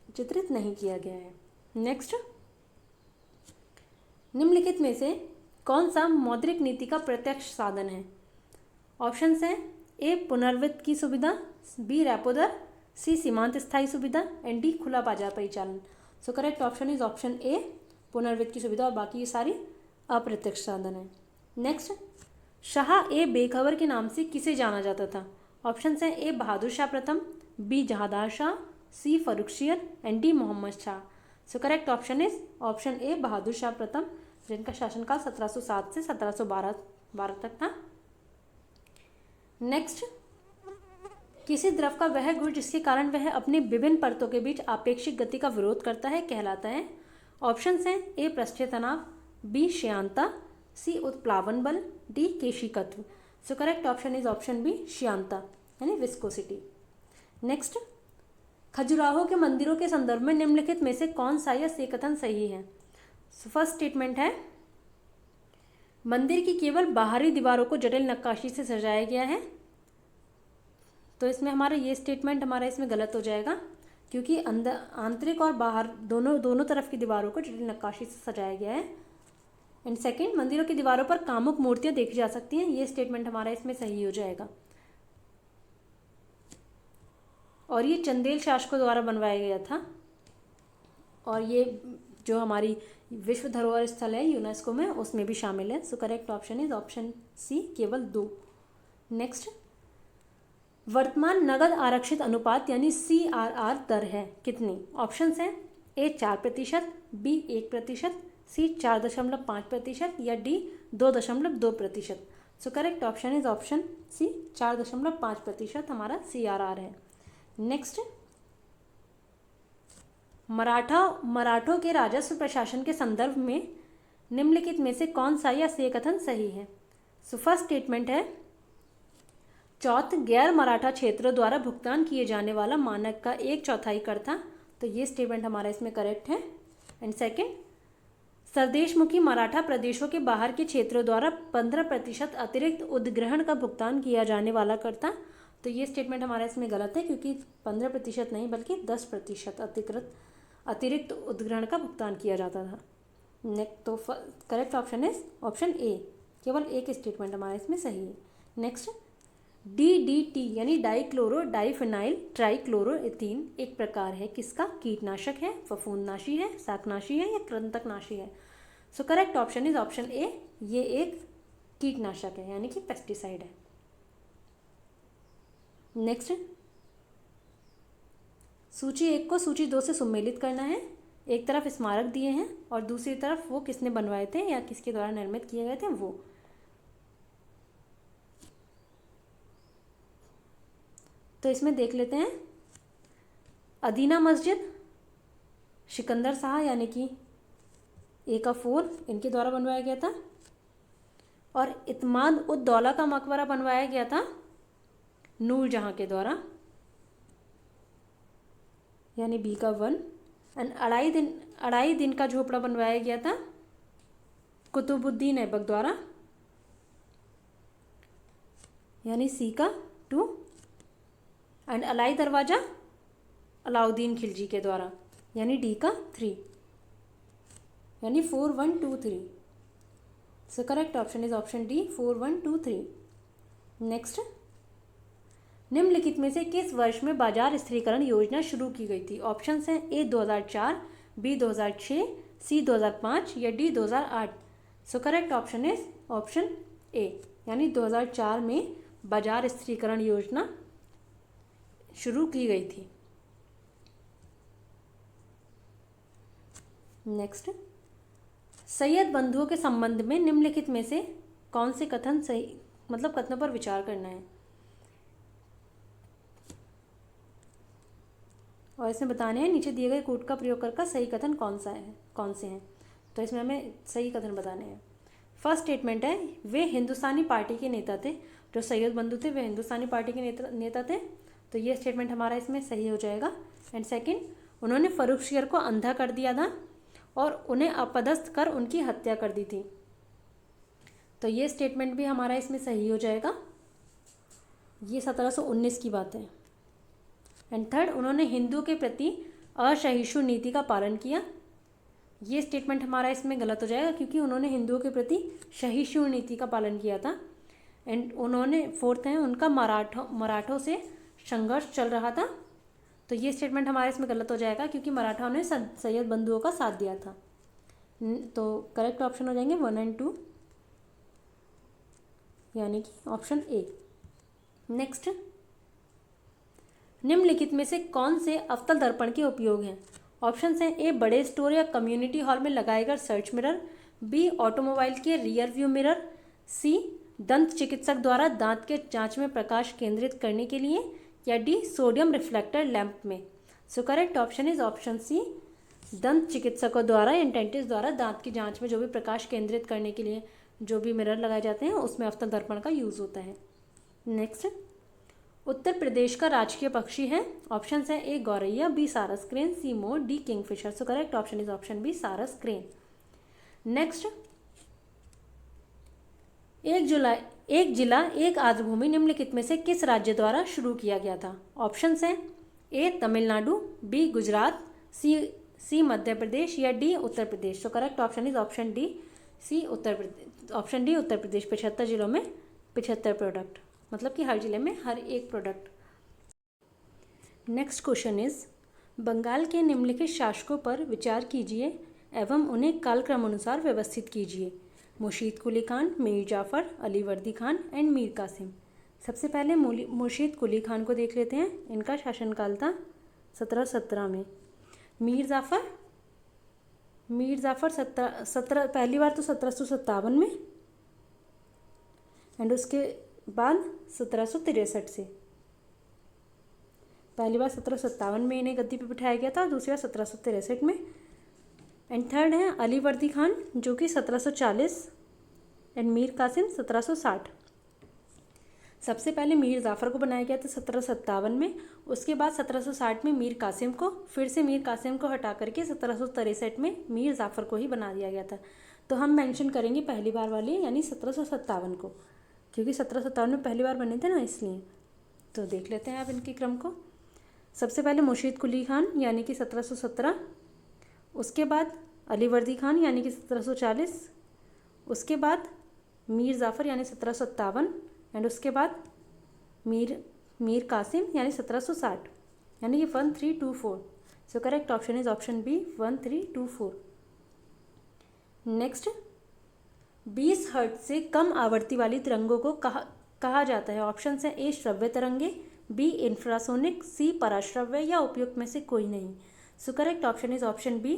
चित्रित नहीं किया गया है। नेक्स्ट, निम्नलिखित में से कौन सा मौद्रिक नीति का प्रत्यक्ष साधन है? ऑप्शन है ए पुनर्वित्त की सुविधा, बी रेपो दर, सी सीमांत स्थायी सुविधा, एंड डी खुला बाजार परिचालन। सो करेक्ट ऑप्शन इज ऑप्शन ए, पुनर्वित्त की सुविधा, और बाकी ये सारी अप्रत्यक्ष साधन है। नेक्स्ट, शाह ए बेखबर के नाम से किसे जाना जाता था? ऑप्शन है ए बहादुर शाह प्रथम, B Jahandar Shah, C Farrukhsiyar, and D Mohammad Shah. So correct option is option A Bahadur Shah प्रथम, जिनका शासनकाल 1707 से 1712 तक था। नेक्स्ट, किसी द्रव का वह गुण जिसके कारण वह अपनी विभिन्न परतों के बीच आपेक्षिक गति का विरोध करता है कहलाता है? ऑप्शन हैं ए पृष्ठीय तनाव, बी श्यानता, सी उत्प्लावन बल, डी केशिकत्व। So correct option is option B, श्यानता यानी विस्कोसिटी। नेक्स्ट, खजुराहो के मंदिरों के संदर्भ में निम्नलिखित में से कौन सा या से कथन सही है? फर्स्ट स्टेटमेंट है, मंदिर की केवल बाहरी दीवारों को जटिल नक्काशी से सजाया गया है। तो इसमें हमारा ये स्टेटमेंट हमारा इसमें गलत हो जाएगा, क्योंकि अंदर आंतरिक और बाहर दोनों तरफ की दीवारों को जटिल नक्काशी से सजाया गया है। एंड सेकंड, मंदिरों की दीवारों पर कामुक मूर्तियां देखी जा सकती हैं, ये स्टेटमेंट हमारा इसमें सही हो जाएगा। और ये चंदेल शासकों द्वारा बनवाया गया था, और ये जो हमारी विश्व धरोहर स्थल है यूनेस्को में, उसमें भी शामिल है। So correct option is option C, केवल 2। नेक्स्ट, वर्तमान नगद आरक्षित अनुपात यानी CRR दर है कितनी? ऑप्शंस हैं A 4%, B 1%, C 4.5% या D 2.2%। So correct option is option C, 4.5% हमारा CRR है। नेक्स्ट, मराठों के राजस्व प्रशासन के संदर्भ में निम्नलिखित में से कौन सा या से कथन सही है? सो फर्स्ट स्टेटमेंट है, चौथ गैर मराठा क्षेत्रों द्वारा भुगतान किए जाने वाला मानक का 1/4 कर था, तो ये स्टेटमेंट हमारा इसमें करेक्ट है। एंड सेकंड, स्वदेशमुखी मराठा प्रदेशों के बाहर के क्षेत्रों द्वारा 15% अतिरिक्त उद्ग्रहण का भुगतान किया जाने वाला कर था, तो ये स्टेटमेंट हमारा इसमें गलत है, क्योंकि 15% नहीं बल्कि 10% अतिरिक्त उद्ग्रहण का भुगतान किया जाता था। नेक्स्ट, तो करेक्ट ऑप्शन इज ऑप्शन ए, केवल एक स्टेटमेंट हमारा इसमें सही है। नेक्स्ट, DDT यानी डाइक्लोरो डाइफिनाइल ट्राइक्लोरोइथीन एक प्रकार है किसका? कीटनाशक है, फफूंदनाशी है, शाकनाशी है या कृंतकनाशी है? So correct option is option ए, ये एक कीटनाशक है यानी कि पेस्टिसाइड है। नेक्स्ट, सूची 1 को सूची 2 से सम्मिलित करना है। एक तरफ स्मारक दिए हैं और दूसरी तरफ वो किसने बनवाए थे या किसके द्वारा निर्मित किए गए थे वो। तो इसमें देख लेते हैं, अदीना मस्जिद सिकंदर शाह यानी कि A4 इनके द्वारा बनवाया गया था, और इत्माद उद दौला का मकबरा बनवाया गया था नूरजहां के द्वारा यानी B1। एंड अढ़ाई दिन का झोपड़ा बनवाया गया था कुतुबुद्दीन ऐबक द्वारा यानी C2। एंड अलाई दरवाज़ा अलाउद्दीन खिलजी के द्वारा यानी D3 यानी 4123। सो correct option is option D, 4123। Next, निम्नलिखित में से किस वर्ष में बाजार स्थिरीकरण योजना शुरू की गई थी? ऑप्शंस हैं A 2004, B 2006, C 2005 या D 2008। So correct option is option A, यानी 2004 में बाजार स्थिरीकरण योजना शुरू की गई थी। नेक्स्ट, सैयद बंधुओं के संबंध में निम्नलिखित में से कौन से कथन सही, मतलब कथनों पर विचार करना है और इसमें बताने हैं नीचे दिए गए कूट का प्रयोग कर सही कथन कौन से हैं। तो इसमें हमें सही कथन बताने हैं। फर्स्ट स्टेटमेंट है, वे हिंदुस्तानी पार्टी के नेता थे। जो सैयद बंधु थे वे हिंदुस्तानी पार्टी के नेता थे, तो ये स्टेटमेंट हमारा इसमें सही हो जाएगा। एंड सेकंड, उन्होंने फर्रुखसियर को अंधा कर दिया था और उन्हें अपदस्थ कर उनकी हत्या कर दी थी, तो ये स्टेटमेंट भी हमारा इसमें सही हो जाएगा। ये 1719 की बात है। एंड थर्ड, उन्होंने हिंदुओं के प्रति असहिष्णु नीति का पालन किया। ये स्टेटमेंट हमारा इसमें गलत हो जाएगा, क्योंकि उन्होंने हिंदुओं के प्रति सहिष्णु नीति का पालन किया था। एंड उन्होंने फोर्थ है, उनका मराठों से संघर्ष चल रहा था, तो ये स्टेटमेंट हमारे इसमें गलत हो जाएगा, क्योंकि मराठाओं ने सैयद बंधुओं का साथ दिया था। तो करेक्ट ऑप्शन हो जाएंगे 1 और 2 यानी कि ऑप्शन ए। नेक्स्ट, निम्नलिखित में से कौन से अवतल दर्पण के उपयोग हैं? ऑप्शन हैं ए बड़े स्टोर या कम्युनिटी हॉल में लगाए गए सर्च मिरर, बी ऑटोमोबाइल के रियर व्यू मिरर, सी दंत चिकित्सक द्वारा दांत के जांच में प्रकाश केंद्रित करने के लिए, या डी सोडियम रिफ्लेक्टर लैंप में। So correct option is option C, दंत चिकित्सकों द्वारा या डेंटिस्ट द्वारा दांत की जांच में जो भी प्रकाश केंद्रित करने के लिए जो भी मिरर लगाए जाते हैं उसमें अवतल दर्पण का यूज़ होता है। नेक्स्ट, उत्तर प्रदेश का राजकीय पक्षी है। ऑप्शन है ए गौरैया, बी सारस क्रेन, सी मोर, D kingfisher. So correct option is option B sarus crane. Next, एक जिला एक आर्द्रभूमि निम्नलिखित में से किस राज्य द्वारा शुरू किया गया था? ऑप्शंस हैं A Tamil Nadu, B Gujarat, C Madhya Pradesh या डी उत्तर प्रदेश। तो correct option is option D, C Uttar Pradesh. Option D Uttar Pradesh. 75 जिलों में 75 प्रोडक्ट, मतलब कि हर जिले में हर एक product. Next question is Bengal के निम्नलिखित शासकों पर विचार कीजिए एवं उन्हें कालक्रम अनुसार व्यवस्थित कीजिए। मुर्शीद कुली खान, मीर जाफ़र, अली वर्दी खान एंड मीर कासिम। सबसे पहले मुर्शीद कुली खान को देख लेते हैं। इनका शासनकाल था 1717 में। मीर जाफ़र पहली बार तो 1757 में एंड उसके बाद 1763 से। पहली बार 1757 में इन्हें गद्दी पे बिठाया गया था, दूसरी बार 1763 में। एंड थर्ड है अली वर्दी खान जो कि 1740 एंड मीर कासिम 1760। सबसे पहले मीर जाफ़र को बनाया गया था 1757 में, उसके बाद 1760 में मीर कासिम को, फिर से मीर कासिम को हटा करके 1763 में मीर जाफ़र को ही बना दिया गया था। तो हम मेंशन करेंगे पहली बार वाली यानी 1757 को, क्योंकि 1757 में पहली बार बने थे ना, इसलिए। तो देख लेते हैं आप इनके क्रम को। सबसे पहले मुर्शीद कुली खान यानी कि 1717, उसके बाद अली वर्दी खान यानी कि 1740, उसके बाद मीर जाफ़र यानी 1757 एंड उसके बाद मीर कासिम यानी 1760, यानी कि 1324। So correct option is option B 1324। Next, 20 hertz से कम आवृत्ति वाली तरंगों को कहा जाता है। ऑप्शन है ए श्रव्य तरंगे, बी इंफ्रासोनिक, सी पराश्रव्य या उपयुक्त में से कोई नहीं। So correct option is option B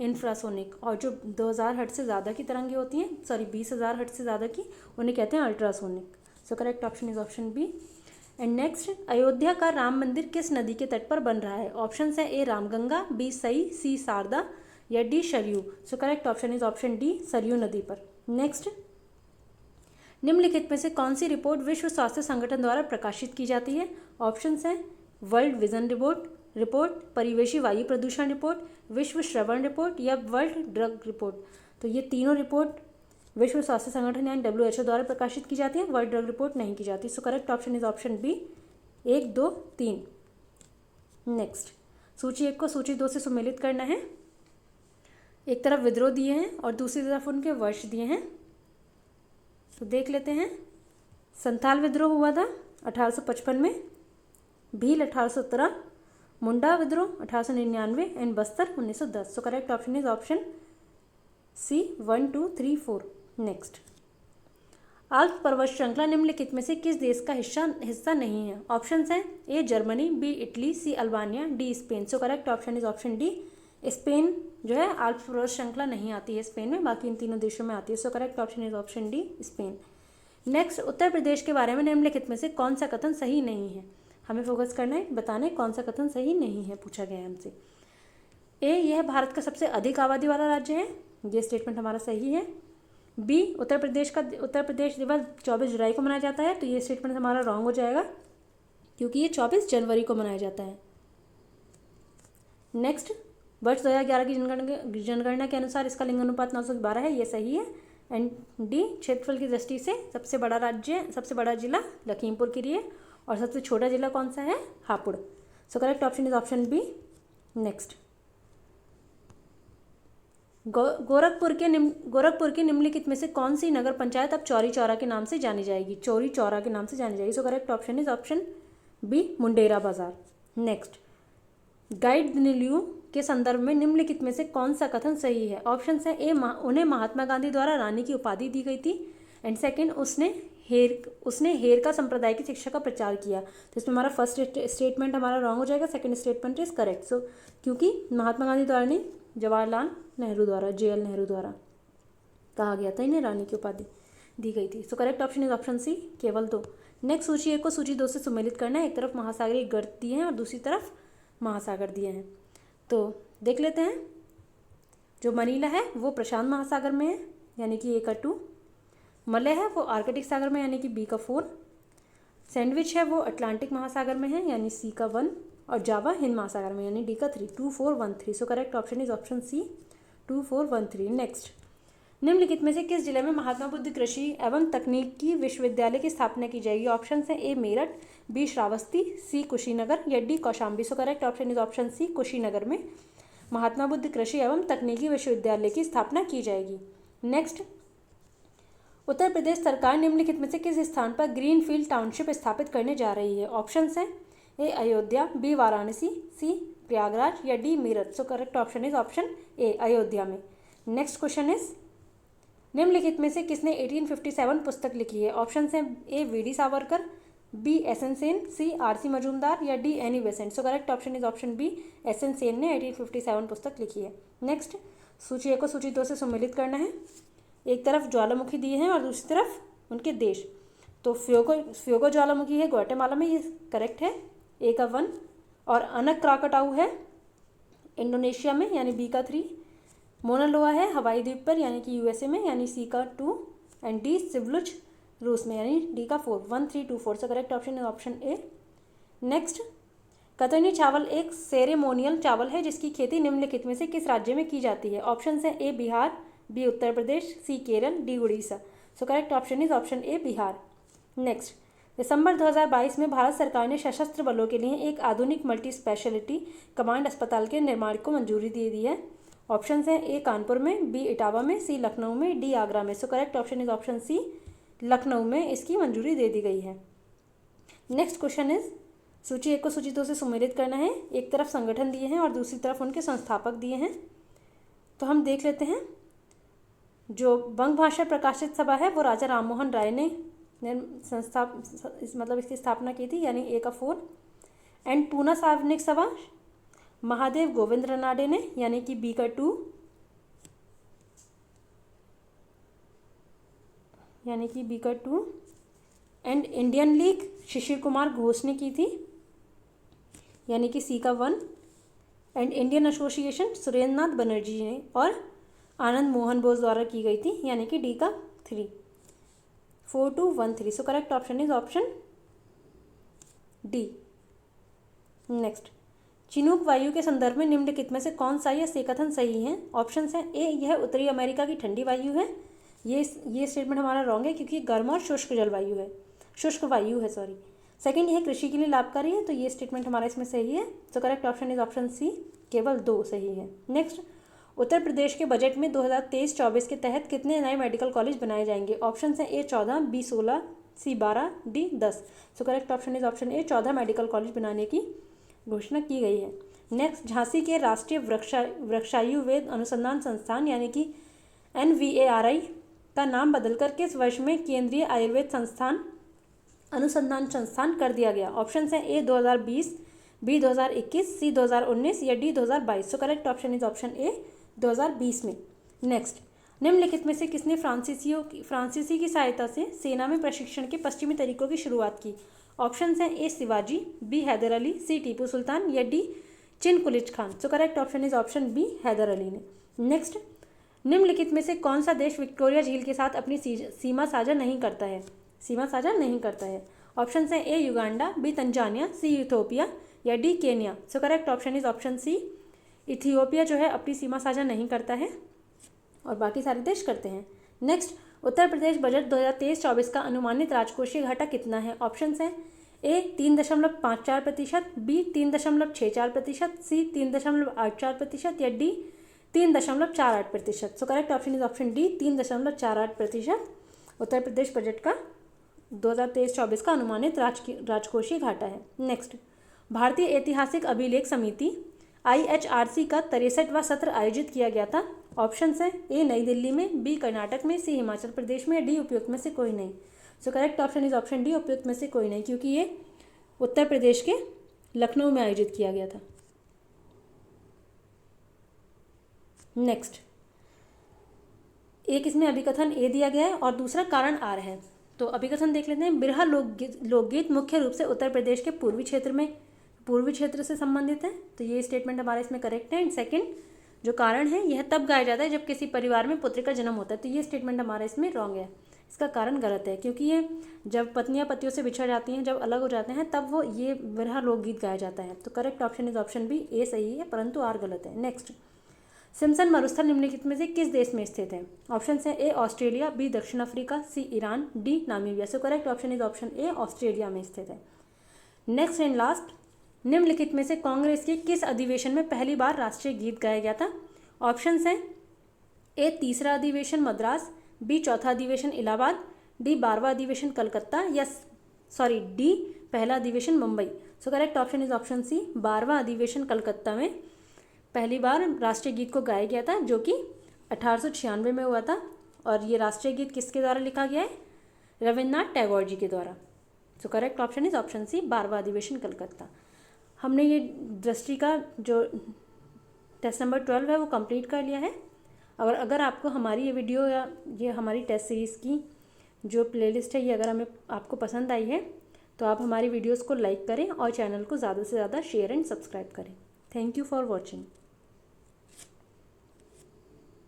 infrasonic. और जो 2000 हर्ट्ज से ज़्यादा की तरंगें होती हैं, 20,000 हर्ट्ज से ज़्यादा की, उन्हें कहते हैं ultrasonic. So correct option is option B. And next, Ayodhya का राम मंदिर किस नदी के तट पर बन रहा है? ऑप्शन है ए रामगंगा, बी सई, सी शारदा या D Saryu. So correct option is option D Saryu नदी पर। नेक्स्ट, निम्नलिखित में से कौन सी रिपोर्ट विश्व स्वास्थ्य संगठन द्वारा प्रकाशित की जाती है? ऑप्शंस हैं वर्ल्ड विजन रिपोर्ट, परिवेशी वायु प्रदूषण रिपोर्ट, विश्व श्रवण रिपोर्ट या वर्ल्ड ड्रग रिपोर्ट। तो ये तीनों रिपोर्ट विश्व स्वास्थ्य संगठन यानी WHO द्वारा प्रकाशित की जाती है, वर्ल्ड ड्रग रिपोर्ट नहीं की जाती। So correct option is option B 1, 2, 3। Next, सूची 1 को सूची 2 से सुमेलित करना है। एक तरफ विद्रोह दिए हैं और दूसरी तरफ उनके वर्ष दिए हैं। तो देख लेते हैं। संथाल विद्रोह हुआ था 1855 में, भील 1817, मुंडा विद्रोह 1899 and Bastar 1910। So correct option is option C 1, 2, 3, 4। Next, Alps पर्वत श्रृंखला निम्नलिखित में से किस देश का हिस्सा नहीं है? ऑप्शंस हैं A Germany, B Italy, C Albania, D Spain. So correct option is option D Spain जो है आल्प्स पर्वत श्रृंखला नहीं आती है स्पेन में, बाकी इन तीनों देशों में आती है। So correct option is option D Spain. Next, Uttar Pradesh के बारे में निम्नलिखित में से कौन सा कथन सही नहीं है? हमें फोकस करना है, बताना है कौन सा कथन सही नहीं है, पूछा गया है हमसे। ए, यह भारत का सबसे अधिक आबादी वाला राज्य है, ये स्टेटमेंट हमारा सही है। बी, उत्तर प्रदेश दिवस 24 जुलाई को मनाया जाता है, तो ये स्टेटमेंट हमारा रॉन्ग हो जाएगा क्योंकि ये 24 जनवरी को मनाया जाता है। नेक्स्ट, वर्ष 2011 की जनगणना के अनुसार इसका लिंगानुपात 912 है, ये सही है। एंड डी, क्षेत्रफल की दृष्टि से सबसे बड़ा जिला लखीमपुर खीरी है और सबसे छोटा जिला कौन सा है? Hapur. So correct option is option B. Next, Gorakhpur के निम्नलिखित में से कौन सी नगर पंचायत अब चौरी चौरा के नाम से जानी जाएगी? चौरी चौरा के नाम से जानी जाएगी। So correct option is option B Mundera Bazar. Next, guide दिनलियू के संदर्भ में निम्नलिखित में से कौन सा कथन सही है? ऑप्शन है ए, उन्हें महात्मा गांधी द्वारा रानी की उपाधि दी गई थी। एंड सेकंड, उसने हेरका संप्रदाय की शिक्षा का प्रचार किया। तो इसमें हमारा फर्स्ट स्टेटमेंट हमारा रॉन्ग हो जाएगा, सेकंड स्टेटमेंट इज करेक्ट। सो क्योंकि महात्मा गांधी द्वारा नहीं, जवाहरलाल नेहरू द्वारा, JL नेहरू द्वारा कहा गया था, इन्हें रानी की उपाधि दी गई थी। So correct option is option C, केवल 2। नेक्स्ट, सूची 1 को सूची 2 से सुमेलित करना है। एक तरफ महासागरीय गर्त दिए हैं और दूसरी तरफ महासागर दिए हैं। तो देख लेते हैं। जो मनीला है वो प्रशांत महासागर में है यानी कि A का 2, मलय है वो आर्कटिक सागर में यानी कि B का 4, सैंडविच है वो अटलांटिक महासागर में है यानी C का 1 और जावा हिंद महासागर में यानी D का 3। 2, 4, 1, 3। So correct option is option C 2, 4, 1, 3। Next, निम्नलिखित में से किस जिले में महात्मा बुद्ध कृषि एवं तकनीकी विश्वविद्यालय की स्थापना की जाएगी? ऑप्शन है A Meerut, B Shravasti, C Kushinagar या D Kaushambi. So correct option is option C, Kushinagar में महात्मा बुद्ध कृषि एवं तकनीकी विश्वविद्यालय की स्थापना की जाएगी। नेक्स्ट, उत्तर प्रदेश सरकार निम्नलिखित में से किस स्थान पर ग्रीनफील्ड टाउनशिप स्थापित करने जा रही है? ऑप्शन है A Ayodhya, B Varanasi, C Prayagraj या D Meerut. So correct option is option A Ayodhya में। नेक्स्ट क्वेश्चन इज, निम्नलिखित में से किसने 1857 पुस्तक लिखी है? ऑप्शन है A V D Savarkar, B S N Sen, C R C Majumdar या D Annie Besant. So correct option is option B, S N Sen ने 1857 पुस्तक लिखी है। नेक्स्ट, सूची ए को सूची 2 से सम्मिलित करना है। एक तरफ ज्वालामुखी दिए हैं और दूसरी तरफ उनके देश। तो फ्योगो ज्वालामुखी है ग्वाटेमाला में, ये करेक्ट है, ए का 1। और अनक क्राकटाऊ है इंडोनेशिया में, यानी बी का 3। मोना लोआ है हवाई द्वीप पर, यानी कि यूएसए में, यानी सी का 2। एंड डी सिवलुच रूस में, यानी डी का 4। 1 3 2 4। सो करेक्ट ऑप्शन है ऑप्शन ए। नेक्स्ट, कतरनी चावल एक सेरेमोनियल चावल है जिसकी खेती निम्नलिखित में से किस राज्य में की जाती है? ऑप्शन है A Bihar, B Uttar Pradesh, C Kerala, D Orissa. So correct option is option A Bihar. Next, दिसंबर 2022 में भारत सरकार ने सशस्त्र बलों के लिए एक आधुनिक मल्टी स्पेशलिटी कमांड अस्पताल के निर्माण को मंजूरी दे दी है। ऑप्शन है ए कानपुर में, बी इटावा में, सी लखनऊ में, डी आगरा में। So correct option is option C, Lucknow में इसकी मंजूरी दे दी गई है। नेक्स्ट क्वेश्चन इज, सूची 1 को सूची 2 से सम्मिलित करना है। एक तरफ संगठन दिए हैं और दूसरी तरफ उनके संस्थापक दिए हैं। तो हम देख लेते हैं। जो बंग भाषा प्रकाशित सभा है वो राजा राम मोहन राय ने इसकी स्थापना की थी, यानी ए का 4। एंड पूना सार्वजनिक सभा महादेव गोविंद रनाडे ने, यानी कि बी का 2, यानी कि बी का 2। And Indian league Shishir Kumar Ghosh ने की थी, यानी कि सी का 1। एंड इंडियन एसोसिएशन सुरेंद्र नाथ बनर्जी ने और आनंद मोहन बोस द्वारा की गई थी, यानी कि डी का 3। 4 2 1 3। So correct option is option D. Next, Chinook वायु के संदर्भ में निम्नलिखित में से कौन सा यह से कथन सही है? ऑप्शन है ए यह उत्तरी अमेरिका की ठंडी वायु है। ये स्टेटमेंट हमारा रॉन्ग है क्योंकि गर्म और शुष्क जलवायु है, शुष्क वायु है सॉरी। सेकंड, यह कृषि के लिए लाभकारी है, तो ये स्टेटमेंट हमारा इसमें सही है। So correct option is option C, केवल 2 सही है। नेक्स्ट, उत्तर प्रदेश के बजट में 2023-24 के तहत कितने नए मेडिकल कॉलेज बनाए जाएंगे? ऑप्शन है A 14, B 16, C 12, D 10। So correct option is option A, 14 medical college बनाने की घोषणा की गई है। नेक्स्ट, झांसी के राष्ट्रीय वृक्षायुर्वेद अनुसंधान संस्थान, यानी कि NVARI का नाम बदलकर किस वर्ष में केंद्रीय आयुर्वेद संस्थान अनुसंधान संस्थान कर दिया गया? ऑप्शन है ए 2020, बी 2021, सी 2019 या D 2022। So correct option is option ए 2020 में। नेक्स्ट, निम्नलिखित में से किसने फ्रांसीसी की सहायता से सेना में प्रशिक्षण के पश्चिमी तरीकों की शुरुआत की? ऑप्शन हैं A Shivaji, B Hyder Ali, C Tipu Sultan या D Chin Qilich Khan. So correct option is option B, Hyder Ali ने। नेक्स्ट, निम्नलिखित में से कौन सा देश विक्टोरिया झील के साथ अपनी सीमा साझा नहीं करता है? ऑप्शन है A Uganda, B Tanzania, C Ethiopia या D Kenya. So correct option is option C, Ethiopia जो है अपनी सीमा साझा नहीं करता है और बाकी सारे देश करते हैं। नेक्स्ट, उत्तर प्रदेश बजट 2023-24 का अनुमानित राजकोषीय घाटा कितना है? ऑप्शन है ए 3.54%, बी 3.64%, सी 3.84% या D 3.48%। So correct option is option D, 3.48% Uttar Pradesh budget का 2023-24 का अनुमानित राजकोषीय घाटा है। नेक्स्ट, भारतीय ऐतिहासिक अभिलेख समिति IHRC का 63वां सत्र आयोजित किया गया था। ऑप्शन है ए नई दिल्ली में, बी कर्नाटक में, सी हिमाचल प्रदेश में, डी उपयुक्त में से कोई नहीं। So correct option is option D, उपयुक्त में से कोई नहीं, क्योंकि ये उत्तर प्रदेश के लखनऊ में आयोजित किया गया था। नेक्स्ट, एक इसमें अभिकथन ए दिया गया है और दूसरा कारण आर है। तो अभिकथन देख लेते हैं। बिरहा लोकगीत मुख्य रूप से उत्तर प्रदेश के पूर्वी क्षेत्र से संबंधित है, तो ये स्टेटमेंट हमारा इसमें करेक्ट है। एंड सेकंड, जो कारण है यह तब गाया जाता है जब किसी परिवार में पुत्र का जन्म होता है, तो ये स्टेटमेंट हमारा इसमें रॉन्ग है। इसका कारण गलत है, क्योंकि ये जब पत्नियां पतियों से बिछड़ जाती हैं, जब अलग हो जाते हैं, तब वो ये बिरहा लोकगीत गाया जाता है। तो correct option is option B, A सही है, परंतु आर गलत है। नेक्स्ट, सिम्पसन मरुस्थल निम्नलिखित में से किस देश में स्थित है? ऑप्शन है ए ऑस्ट्रेलिया, बी दक्षिण Africa, C Iran, D Namibia. So correct option is option A Australia में स्थित है। नेक्स्ट एंड लास्ट, निम्नलिखित में से कांग्रेस के किस अधिवेशन में पहली बार राष्ट्रीय गीत गाया गया था? ऑप्शन है ए तीसरा अधिवेशन मद्रास, बी चौथा अधिवेशन इलाहाबाद, डी 12वां अधिवेशन कलकत्ता, या डी पहला अधिवेशन Mumbai. So correct option is option C 12वां अधिवेशन कलकत्ता में पहली बार राष्ट्रीय गीत को गाया गया था, जो कि 1896 में हुआ था। और ये राष्ट्रीय गीत किसके द्वारा लिखा गया है? रविन्द्रनाथ टैगोर जी के द्वारा। So correct option is option C 12वां अधिवेशन कलकत्ता। हमने ये दृष्टि का जो टेस्ट नंबर 12 है वो कंप्लीट कर लिया है। अगर आपको हमारी ये वीडियो या ये हमारी टेस्ट सीरीज़ की जो प्लेलिस्ट है ये अगर हमें आपको पसंद आई है तो आप हमारी वीडियोस को लाइक करें और चैनल को ज़्यादा से ज़्यादा शेयर एंड सब्सक्राइब करें। Thank you for watching.